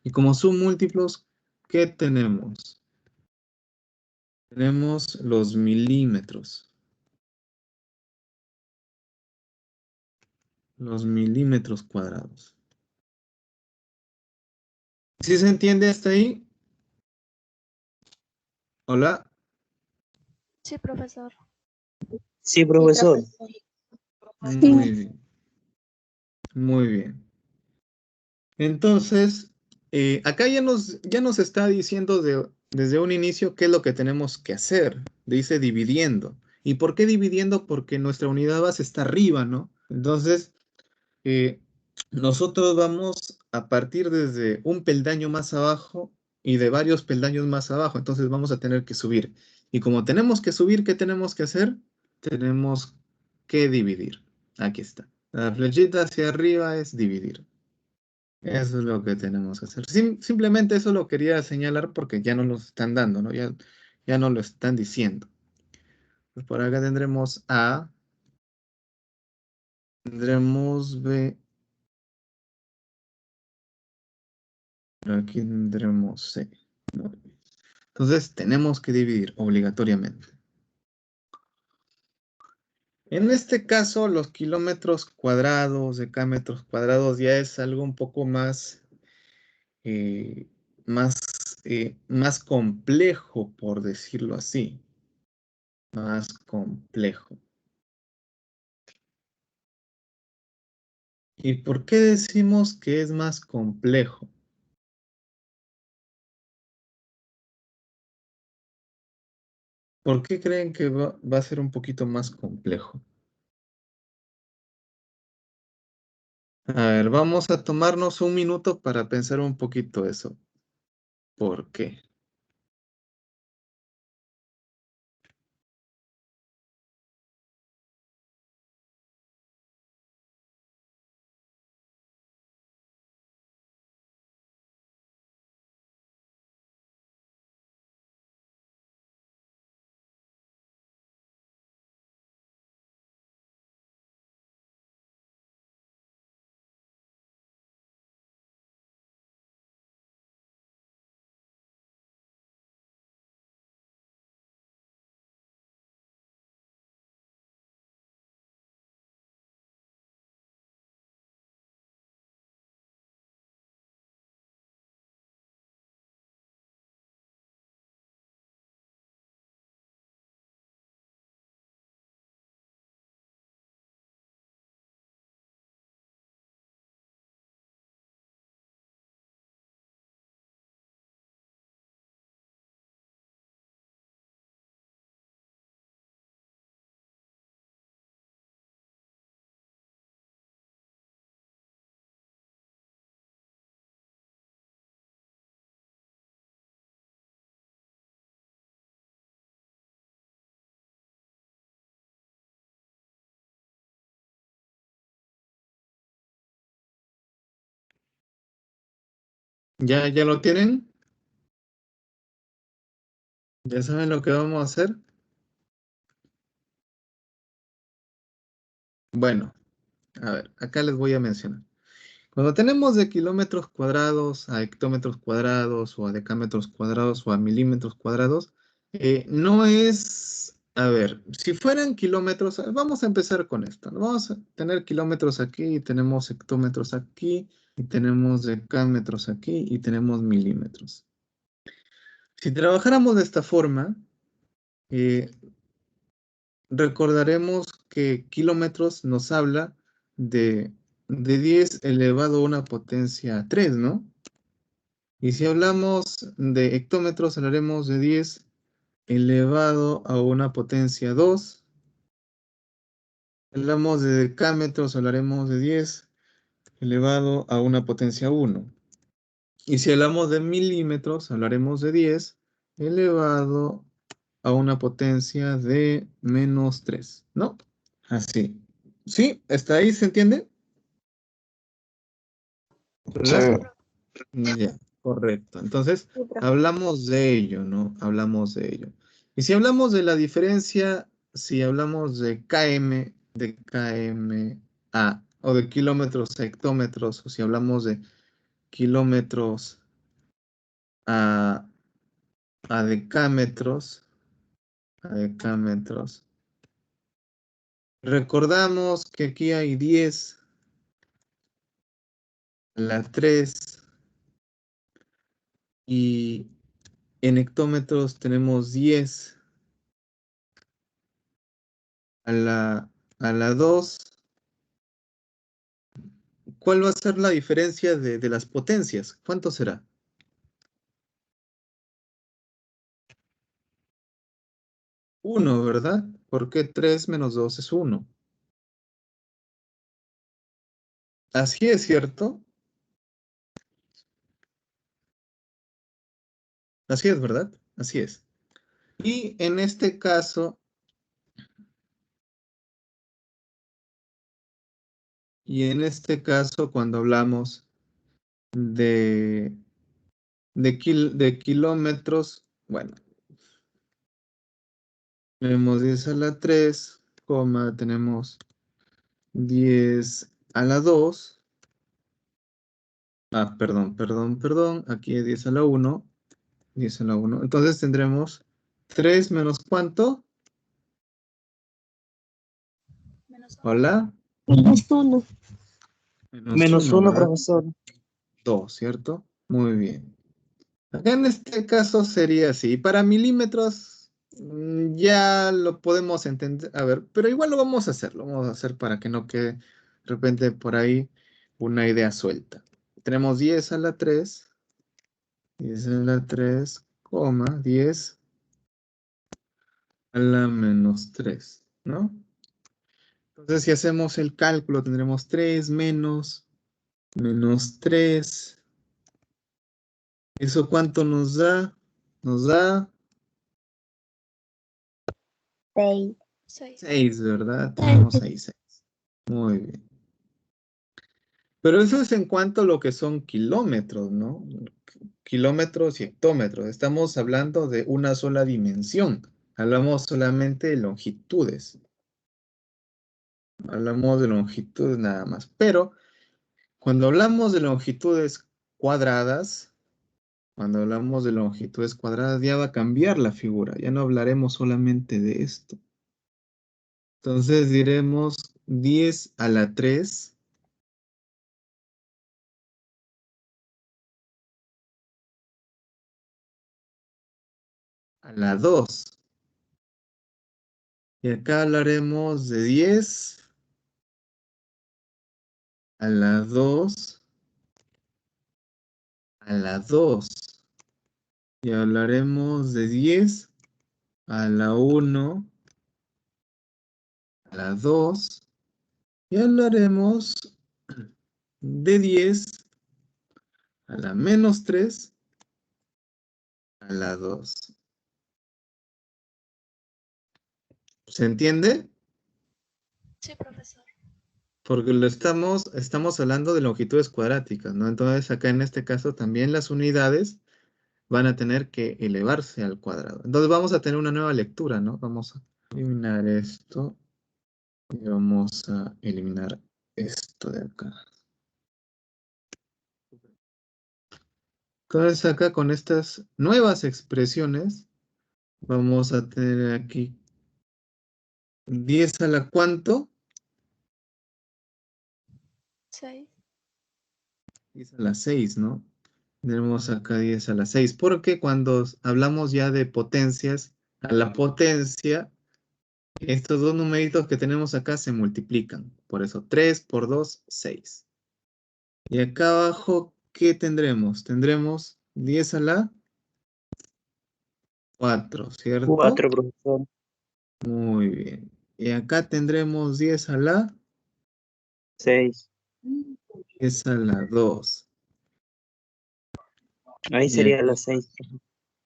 Y como submúltiplos, ¿qué tenemos? Tenemos los milímetros. Los milímetros cuadrados. ¿Sí se entiende hasta ahí? Hola. Sí, profesor. Sí, sí, profesor. profesor. Muy bien. Muy bien. Entonces, acá ya nos está diciendo desde un inicio qué es lo que tenemos que hacer. Dice dividiendo. ¿Y por qué dividiendo? Porque nuestra unidad base está arriba, ¿no? Entonces, eh, nosotros vamos a partir desde un peldaño más abajo y de varios peldaños más abajo. Entonces vamos a tener que subir. Y como tenemos que subir, ¿qué tenemos que hacer? Tenemos que dividir. Aquí está. La flechita hacia arriba es dividir. Eso es lo que tenemos que hacer. Simplemente eso lo quería señalar porque ya no lo están dando, ¿no? Ya no lo están diciendo. Pues por acá tendremos A, tendremos B, por aquí tendremos C. Muy bien. Entonces tenemos que dividir obligatoriamente. En este caso, los kilómetros cuadrados, decámetros cuadrados, ya es algo un poco más, eh, más, más complejo, por decirlo así. Más complejo. ¿Y por qué decimos que es más complejo? ¿Por qué creen que va a ser un poquito más complejo? A ver, vamos a tomarnos un minuto para pensar un poquito eso. ¿Por qué? ¿Ya lo tienen? ¿Ya saben lo que vamos a hacer? Bueno, a ver, acá les voy a mencionar. Cuando tenemos de kilómetros cuadrados a hectómetros cuadrados o a decámetros cuadrados o a milímetros cuadrados, no es, a ver, si fueran kilómetros, vamos a empezar con esto, ¿no? Vamos a tener kilómetros aquí y tenemos hectómetros aquí y tenemos decámetros aquí y tenemos milímetros. Si trabajáramos de esta forma, eh, recordaremos que kilómetros nos habla de 10 elevado a una potencia 3, ¿no? Y si hablamos de hectómetros, hablaremos de 10 elevado a una potencia 2. Hablamos de decámetros, hablaremos de 10 elevado a una potencia 1. Y si hablamos de milímetros, hablaremos de 10 elevado a una potencia de menos 3, ¿no? Así. ¿Sí? ¿Está ahí? ¿Se entiende? Sí, ¿Verdad? Ya, correcto. Entonces, Sí, profe. hablamos de ello, ¿no? Hablamos de ello. Y si hablamos de la diferencia, si hablamos de km a, o de kilómetros a hectómetros, o si hablamos de kilómetros a, a decámetros, recordamos que aquí hay 10 a la 3 y en hectómetros tenemos 10 a la 2. ¿Cuál va a ser la diferencia de las potencias? ¿Cuánto será? 1, ¿verdad? Porque 3 menos 2 es 1. Así es, ¿cierto? Así es, ¿verdad? Así es. Y en este caso, cuando hablamos de, de kilómetros, bueno, tenemos 10 a la 3, tenemos 10 a la 2. Perdón. Aquí es 10 a la 1. 10 a la 1. Entonces tendremos 3 menos ¿cuánto? Menos 1. Hola. Menos 1. Menos Menos 1, 1, ¿verdad? profesor. 2, ¿cierto? Muy bien. Acá en este caso sería así. Para milímetros ya lo podemos entender. A ver, pero igual lo vamos a hacer. Lo vamos a hacer para que no quede de repente por ahí una idea suelta. Tenemos 10 a la 3. 10 a la 3, coma, 10 a la menos 3, ¿no? Entonces, si hacemos el cálculo, tendremos 3 menos 3. ¿Eso cuánto nos da? Nos da 6. 6. 6, ¿verdad? Tenemos ahí 6. Muy bien. Pero eso es en cuanto a lo que son kilómetros, ¿no? Kilómetros y hectómetros. Estamos hablando de una sola dimensión. Hablamos solamente de longitudes. Hablamos de longitudes nada más. Pero cuando hablamos de longitudes cuadradas, ya va a cambiar la figura. Ya no hablaremos solamente de esto. Entonces diremos 10 a la 3 a la 2. Y acá hablaremos de 10 a la 2 a la 2. Y hablaremos de 10 a la 1 a la 2. Y hablaremos de 10 a la menos 3 a la 2. ¿Se entiende? Sí, profesor. Porque estamos hablando de longitudes cuadráticas, ¿no? Entonces acá en este caso también las unidades van a tener que elevarse al cuadrado. Entonces vamos a tener una nueva lectura, ¿no? Vamos a eliminar esto y vamos a eliminar esto de acá. Entonces acá con estas nuevas expresiones vamos a tener aquí 10 a la ¿cuánto? 6. 10 a la 6, ¿no? Tenemos acá 10 a la 6, porque cuando hablamos ya de potencias, a la potencia, estos dos numeritos que tenemos acá se multiplican. Por eso 3 por 2, 6. Y acá abajo, ¿qué tendremos? Tendremos 10 a la 4, ¿cierto? 4, profesor. Muy bien. Y acá tendremos 10 a la 6. 10 a la 2. Ahí Y sería la 6.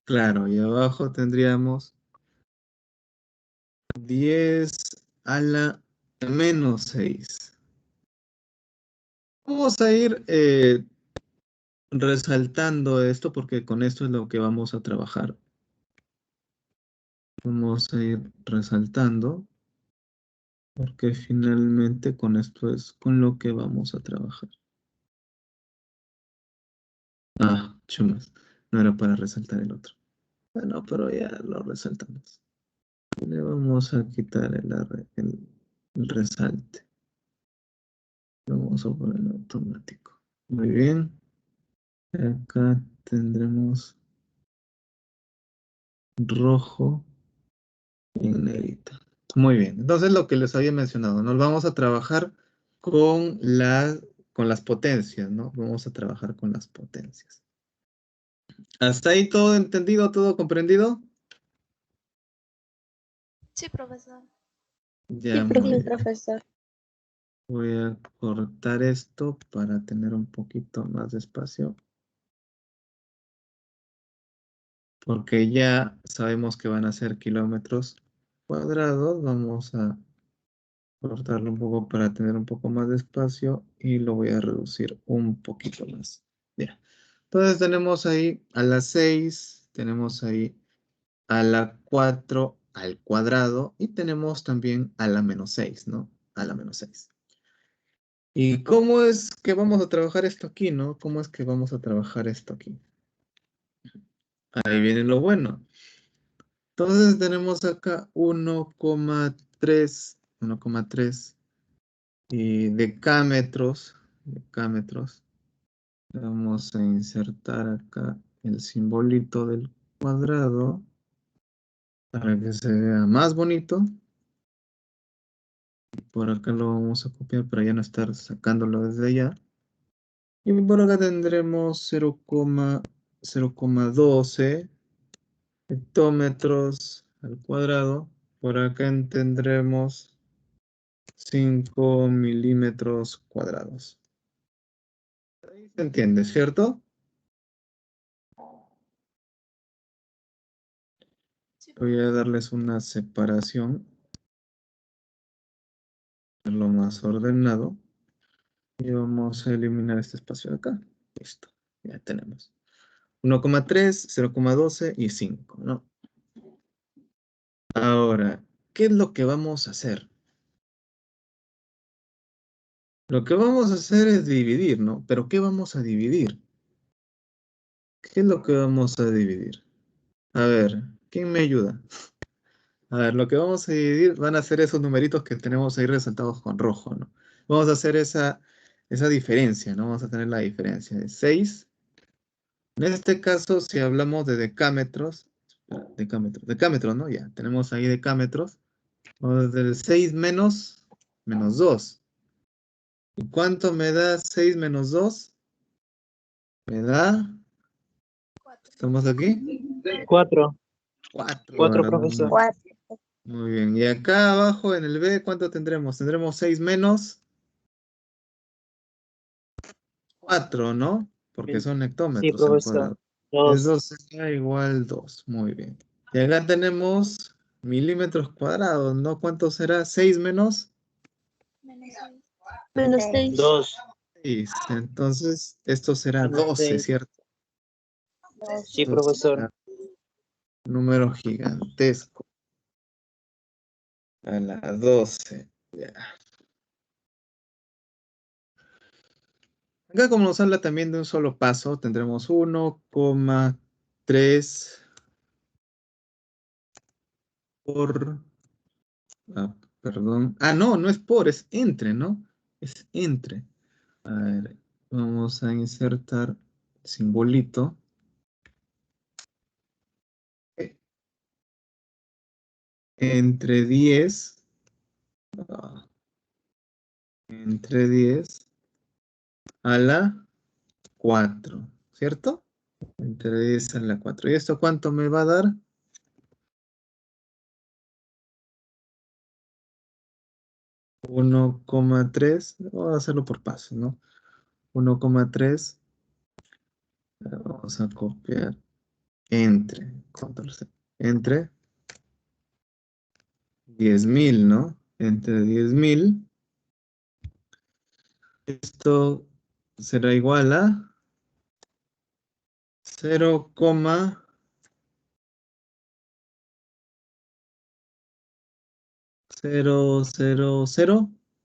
claro, y abajo tendríamos 10 a la menos 6. Vamos a ir resaltando esto porque con esto es lo que vamos a trabajar. Vamos a ir resaltando porque finalmente con esto es con lo que vamos a trabajar. Ah, chumas. No era para resaltar el otro. Bueno, pero ya lo resaltamos. Le vamos a quitar el resalte. Vamos a poner automático. Muy bien. Acá tendremos rojo y negrita. Muy bien. Entonces lo que les había mencionado, nos vamos a trabajar con las potencias, ¿no? Vamos a trabajar con las potencias. ¿Hasta ahí todo entendido, todo comprendido? Sí, profesor. Ya, Sí, muy bien. profesor. Voy a cortar esto para tener un poquito más de espacio. Porque ya sabemos que van a ser kilómetros cuadrados. Vamos a cortarlo un poco para tener un poco más de espacio y lo voy a reducir un poquito más. Bien. Entonces tenemos ahí a la 6, tenemos ahí a la 4 al cuadrado y tenemos también a la menos 6, ¿no? A la menos 6. ¿Y cómo es que vamos a trabajar esto aquí, no? ¿Cómo es que vamos a trabajar esto aquí? Ahí viene lo bueno. Entonces tenemos acá 1,3 y decámetros. Vamos a insertar acá el simbolito del cuadrado para que se vea más bonito. Por acá lo vamos a copiar para ya no estar sacándolo desde allá. Y por acá tendremos 0,12 hectómetros al cuadrado. Por acá tendremos 5 milímetros cuadrados. Ahí se entiende, ¿cierto? Sí, Voy a profesor. darles una separación, lo más ordenado. Y vamos a eliminar este espacio de acá. Listo, ya tenemos. 1,3, 0,12 y 5, ¿no? Ahora, ¿qué es lo que vamos a hacer? Lo que vamos a hacer es dividir, ¿no? Pero ¿qué vamos a dividir? ¿Qué es lo que vamos a dividir? A ver, ¿quién me ayuda? A ver, lo que vamos a dividir van a ser esos numeritos que tenemos ahí resaltados con rojo, ¿no? Vamos a hacer esa diferencia, ¿no? Vamos a tener la diferencia de 6. En este caso, si hablamos de decámetros, decámetros, ¿no? Ya, tenemos ahí decámetros. Vamos del 6 menos 2. ¿Y cuánto me da 6 menos 2? Me da, 4. ¿estamos aquí? 4. 4, 4, ¿verdad? profesor. 4. Muy bien. Y acá abajo en el B, ¿cuánto tendremos? Tendremos 6 menos 4, ¿no? Porque son Sí, hectómetros al profesor. cuadrado. 2. Eso será igual 2. Muy bien. Y acá tenemos milímetros cuadrados, ¿no? ¿Cuánto será? 6 menos Menos 6. Menos 6. 2. 6. Entonces, esto será Menos 12, 6. ¿cierto? Sí, Esto profesor. será un número gigantesco. A la 12. Ya. Acá como nos habla también de un solo paso, tendremos 1,3 por... perdón. Ah, no, no es por, es entre, ¿no? Es entre. A ver, vamos a insertar simbolito. Eh, Entre 10. ah, Entre 10 a la 4, ¿cierto? Entre 10 a la 4. ¿Y esto cuánto me va a dar? 1,3. Vamos a hacerlo por pasos, ¿no? 1,3. Vamos a copiar entre, control C, entre 10.000, ¿no? Entre 10.000. Esto será igual a 0,000.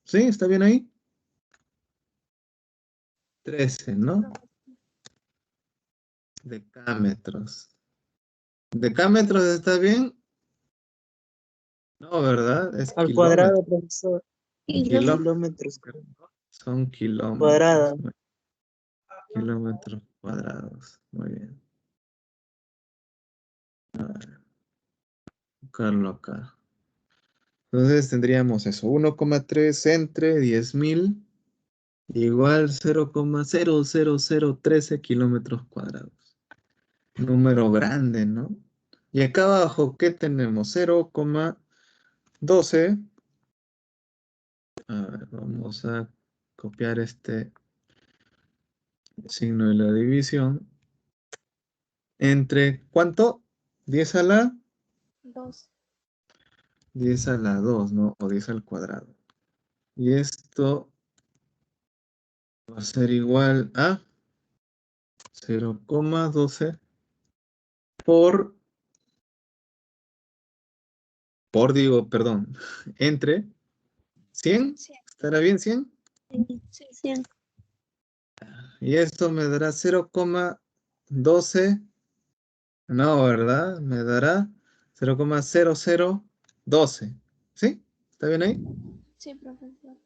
¿Sí? ¿Está bien ahí? 13, Sí, ¿no? profesor. Decámetros. ¿Decámetros está bien? No, ¿verdad? Es Al kilómetros. cuadrado, profesor. Kilómetros. Kilómetros. Son kilómetros. Cuadrada. Kilómetros cuadrados. Muy bien. A ver, buscarlo acá. Entonces tendríamos eso. 1,3 entre 10.000 igual 0,00013 kilómetros cuadrados. Número grande, ¿no? Y acá abajo, ¿qué tenemos? 0,12. A ver, vamos a copiar este signo de la división. ¿Entre cuánto? 10 a la 2. 10 a la 2, ¿no? O 10 al cuadrado. Y esto va a ser igual a 0,12 por, perdón, entre 100. 100. ¿Estará bien 100? Sí. 100. Y esto me dará 0,12 No, ¿verdad? Me dará 0,0012. ¿Sí? ¿Está bien ahí? Sí, profesor.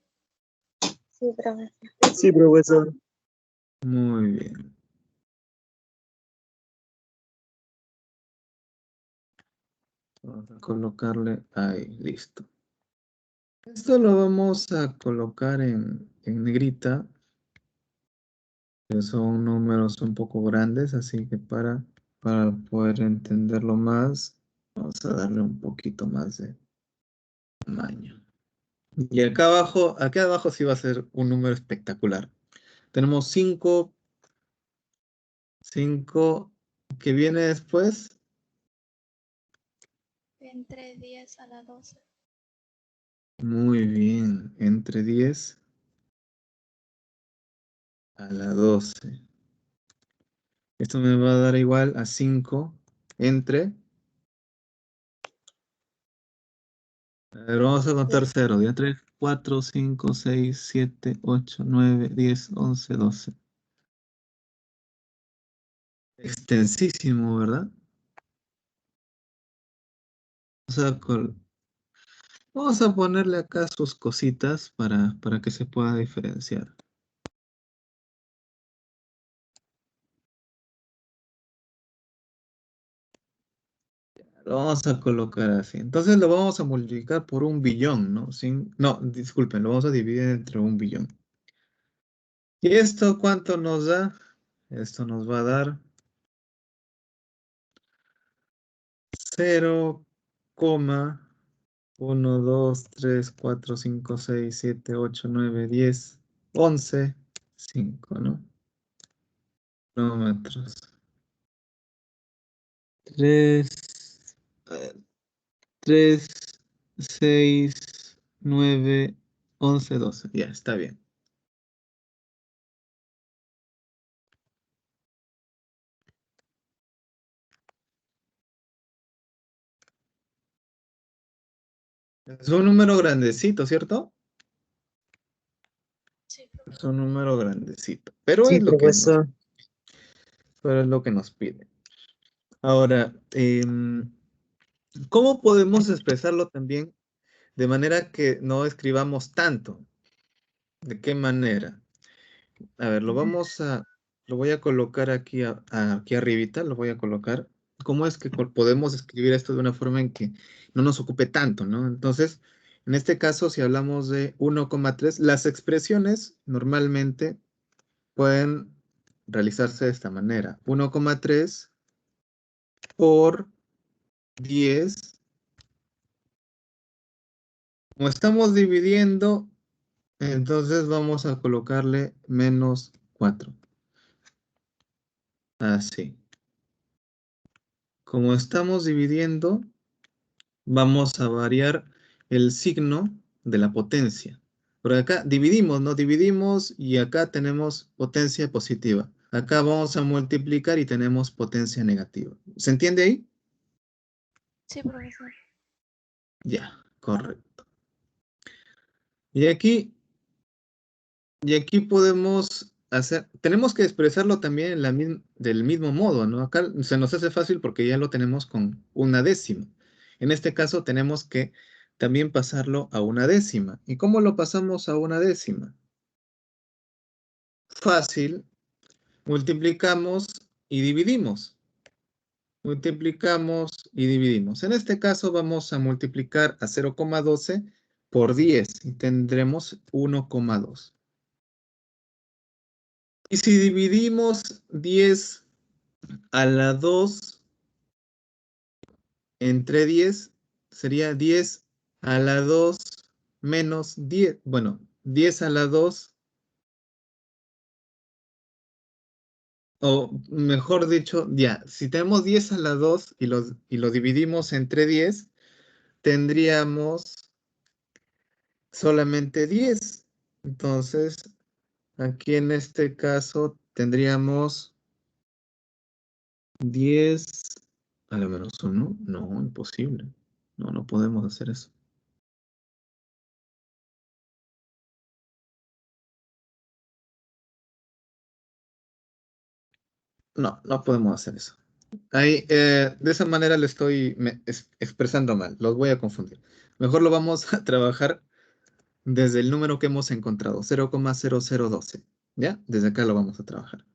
Sí, profesor. Sí, profesor. Muy bien. Vamos a colocarle ahí, listo. Esto lo vamos a colocar en negrita, que son números un poco grandes, así que para poder entenderlo más, vamos a darle un poquito más de tamaño. Y acá abajo sí va a ser un número espectacular. Tenemos 5 que viene después. Entre 10 a la 12. Muy bien, entre 10 a la 12. Esto me va a dar igual a 5 entre... A ver, vamos a contar 0. Ya 3, 4, 5, 6, 7, 8, 9, 10, 11, 12. Extensísimo, ¿verdad? Vamos a, vamos a ponerle acá sus cositas para que se pueda diferenciar. Lo vamos a colocar así. Entonces lo vamos a multiplicar por 1 billón, ¿no? No, disculpen, lo vamos a dividir entre 1 billón. ¿Y esto cuánto nos da? Esto nos va a dar 0,1, 2, 3, 4, 5, 6, 7, 8, 9, 10, 11, 5, ¿no? Kilómetros. 3, 3, 6, 9, 11, 12. Ya, está bien. Es un número grandecito, ¿cierto? Sí, Es profesor. un número grandecito. Sí, profesor. Pero es lo que nos pide. Ahora, ¿cómo podemos expresarlo también de manera que no escribamos tanto? ¿De qué manera? A ver, lo voy a colocar aquí, aquí arribita, lo voy a colocar. ¿Cómo es que podemos escribir esto de una forma en que no nos ocupe tanto, ¿no? Entonces, en este caso, si hablamos de 1,3, las expresiones normalmente pueden realizarse de esta manera. 1,3 por 10. Como estamos dividiendo, entonces vamos a colocarle -4. Así. Como estamos dividiendo, vamos a variar el signo de la potencia. Por acá dividimos, ¿no? Dividimos y acá tenemos potencia positiva. Acá vamos a multiplicar y tenemos potencia negativa. ¿Se entiende ahí? Sí, profesor. Ya, correcto. Y aquí podemos tenemos que expresarlo también del mismo modo, ¿no? Acá se nos hace fácil porque ya lo tenemos con una décima. En este caso tenemos que también pasarlo a una décima. ¿Y cómo lo pasamos a una décima? Fácil, multiplicamos y dividimos. Multiplicamos y dividimos. En este caso vamos a multiplicar a 0,12 por 10 y tendremos 1,2. Y si dividimos 10 a la 2 entre 10, sería 10 a la 2 menos 10. Bueno, 10 a la 2, o mejor dicho, ya, si tenemos 10 a la 2 y lo dividimos entre 10, tendríamos solamente 10. Entonces, aquí en este caso tendríamos 10 a la menos 1. No, imposible. No, no podemos hacer eso. No, no podemos hacer eso. Ahí, de esa manera lo estoy expresando mal. Los voy a confundir. Mejor lo vamos a trabajar desde el número que hemos encontrado, 0,0012. ¿Ya? Desde acá lo vamos a trabajar.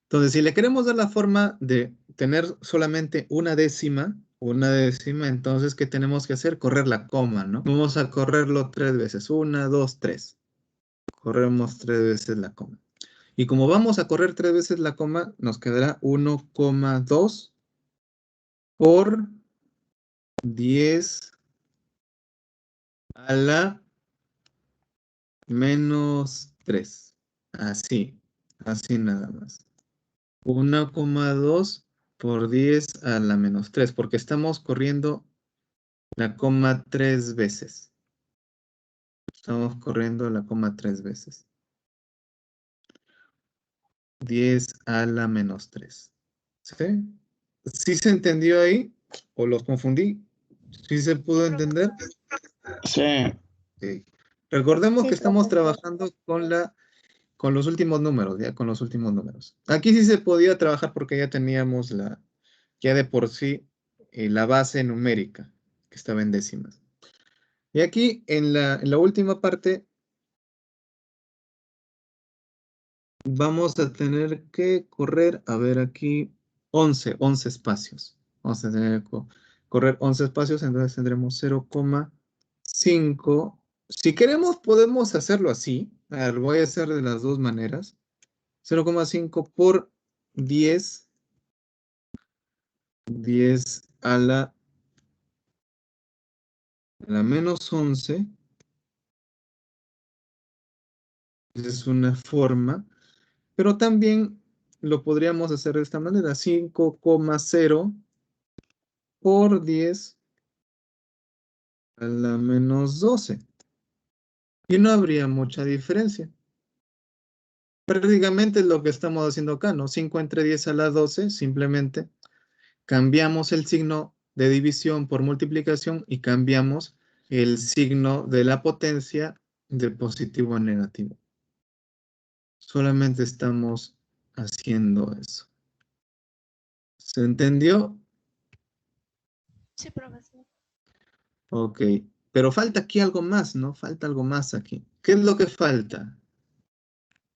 Entonces, si le queremos dar la forma de tener solamente una décima, entonces, ¿qué tenemos que hacer? Correr la coma, ¿no? Vamos a correrlo 3 veces. 1, 2, 3. Corremos 3 veces la coma. Y como vamos a correr 3 veces la coma, nos quedará 1,2 por 10 a la menos 3. Así nada más. 1,2 por 10 a la menos 3, porque estamos corriendo la coma 3 veces. Estamos corriendo la coma 3 veces. 10 a la menos 3. ¿Sí? ¿Sí se entendió ahí? ¿O los confundí? ¿Sí se pudo entender? Sí. Sí. Recordemos Sí, que estamos profesor. trabajando con los últimos números, ya con los últimos números. Aquí sí se podía trabajar porque ya teníamos ya de por sí la base numérica, que estaba en décimas. Y aquí en la última parte vamos a tener que correr, a ver aquí, 11 espacios. Vamos a tener que correr 11 espacios, entonces tendremos 0,5. Si queremos, podemos hacerlo así. A ver, voy a hacer de las dos maneras. 0,5 por 10 a la menos 11. Esa es una forma. Pero también lo podríamos hacer de esta manera. 5,0 por 10 a la menos 12. Y no habría mucha diferencia. Prácticamente es lo que estamos haciendo acá, ¿no? 5 entre 10 a la 12, simplemente cambiamos el signo de división por multiplicación y cambiamos el signo de la potencia de positivo a negativo. Solamente estamos haciendo eso. ¿Se entendió? Sí, profesor. Ok. Pero falta aquí algo más, ¿no? Falta algo más aquí. ¿Qué es lo que falta?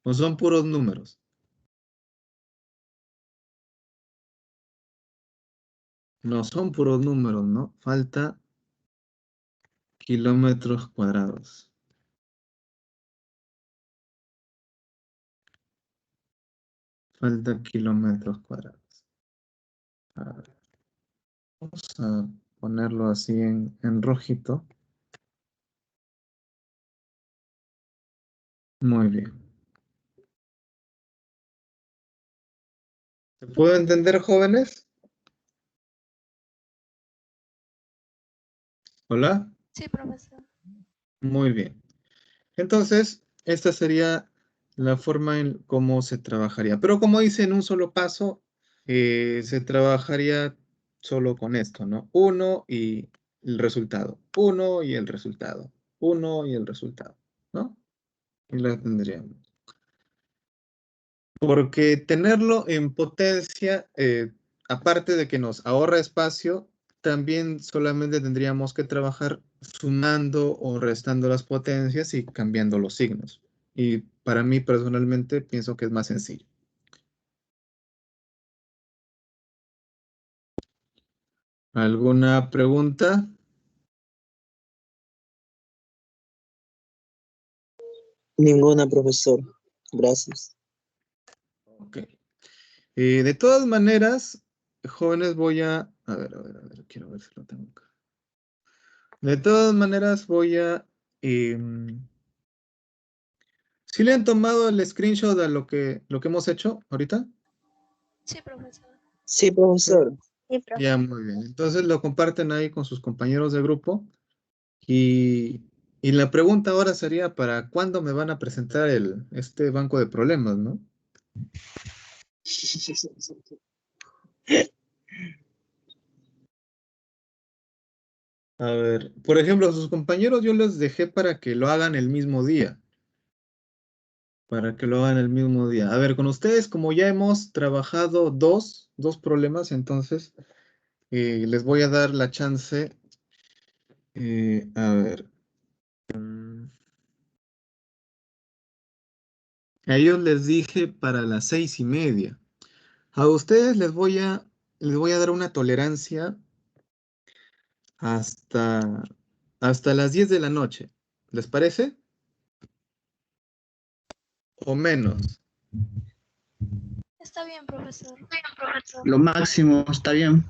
¿O son puros números? No son puros números, ¿no? Falta kilómetros cuadrados. Falta kilómetros cuadrados. A ver, vamos a ponerlo así en rojito. Muy bien. ¿Se puede entender, jóvenes? ¿Hola? Sí, profesor. Muy bien. Entonces, esta sería la forma en cómo se trabajaría. Pero como dice, en un solo paso, se trabajaría solo con esto, ¿no? Uno y el resultado. Uno y el resultado. Uno y el resultado, ¿no? Y la tendríamos. Porque tenerlo en potencia, aparte de que nos ahorra espacio, también solamente tendríamos que trabajar sumando o restando las potencias y cambiando los signos. Y para mí personalmente pienso que es más sencillo. ¿Alguna pregunta? Ninguna, profesor. Gracias. Ok. De todas maneras, jóvenes, voy a ver, quiero ver si lo tengo acá. De todas maneras, ¿sí le han tomado el screenshot a lo que hemos hecho ahorita? Sí, profesor. Sí, profesor. Sí, profe. Ya, muy bien. Entonces lo comparten ahí con sus compañeros de grupo. Y, y la pregunta ahora sería, ¿para cuándo me van a presentar este banco de problemas, no? A ver, por ejemplo, a sus compañeros yo les dejé para que lo hagan el mismo día. para que lo hagan el mismo día. A ver, con ustedes, como ya hemos trabajado dos problemas, entonces les voy a dar la chance. A ver. A ellos les dije para las 6:30. A ustedes les voy a dar una tolerancia hasta, hasta las 10 de la noche. ¿Les parece? O menos. Está bien, profesor. Lo máximo, está bien.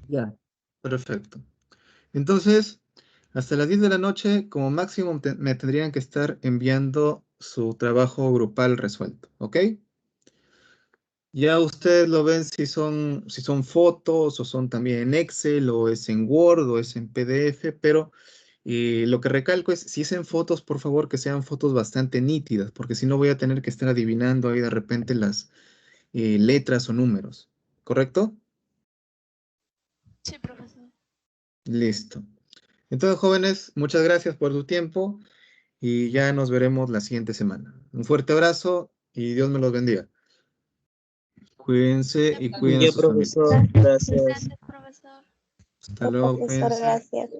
Ya. Perfecto. Entonces, hasta las 10 de la noche, como máximo, me tendrían que estar enviando su trabajo grupal resuelto. ¿Ok? Ya ustedes lo ven si son fotos o son también en Excel o es en Word o es en PDF, pero lo que recalco es, si es en fotos, por favor, que sean fotos bastante nítidas, porque si no voy a tener que estar adivinando ahí de repente las letras o números. ¿Correcto? Sí, profesor. Listo. Entonces, jóvenes, muchas gracias por tu tiempo y ya nos veremos la siguiente semana. Un fuerte abrazo y Dios me los bendiga. Cuídense y cuiden a Ya, sus familias. profesor, gracias. Gracias, profesor. Hasta luego, Profesor, cuídense. gracias.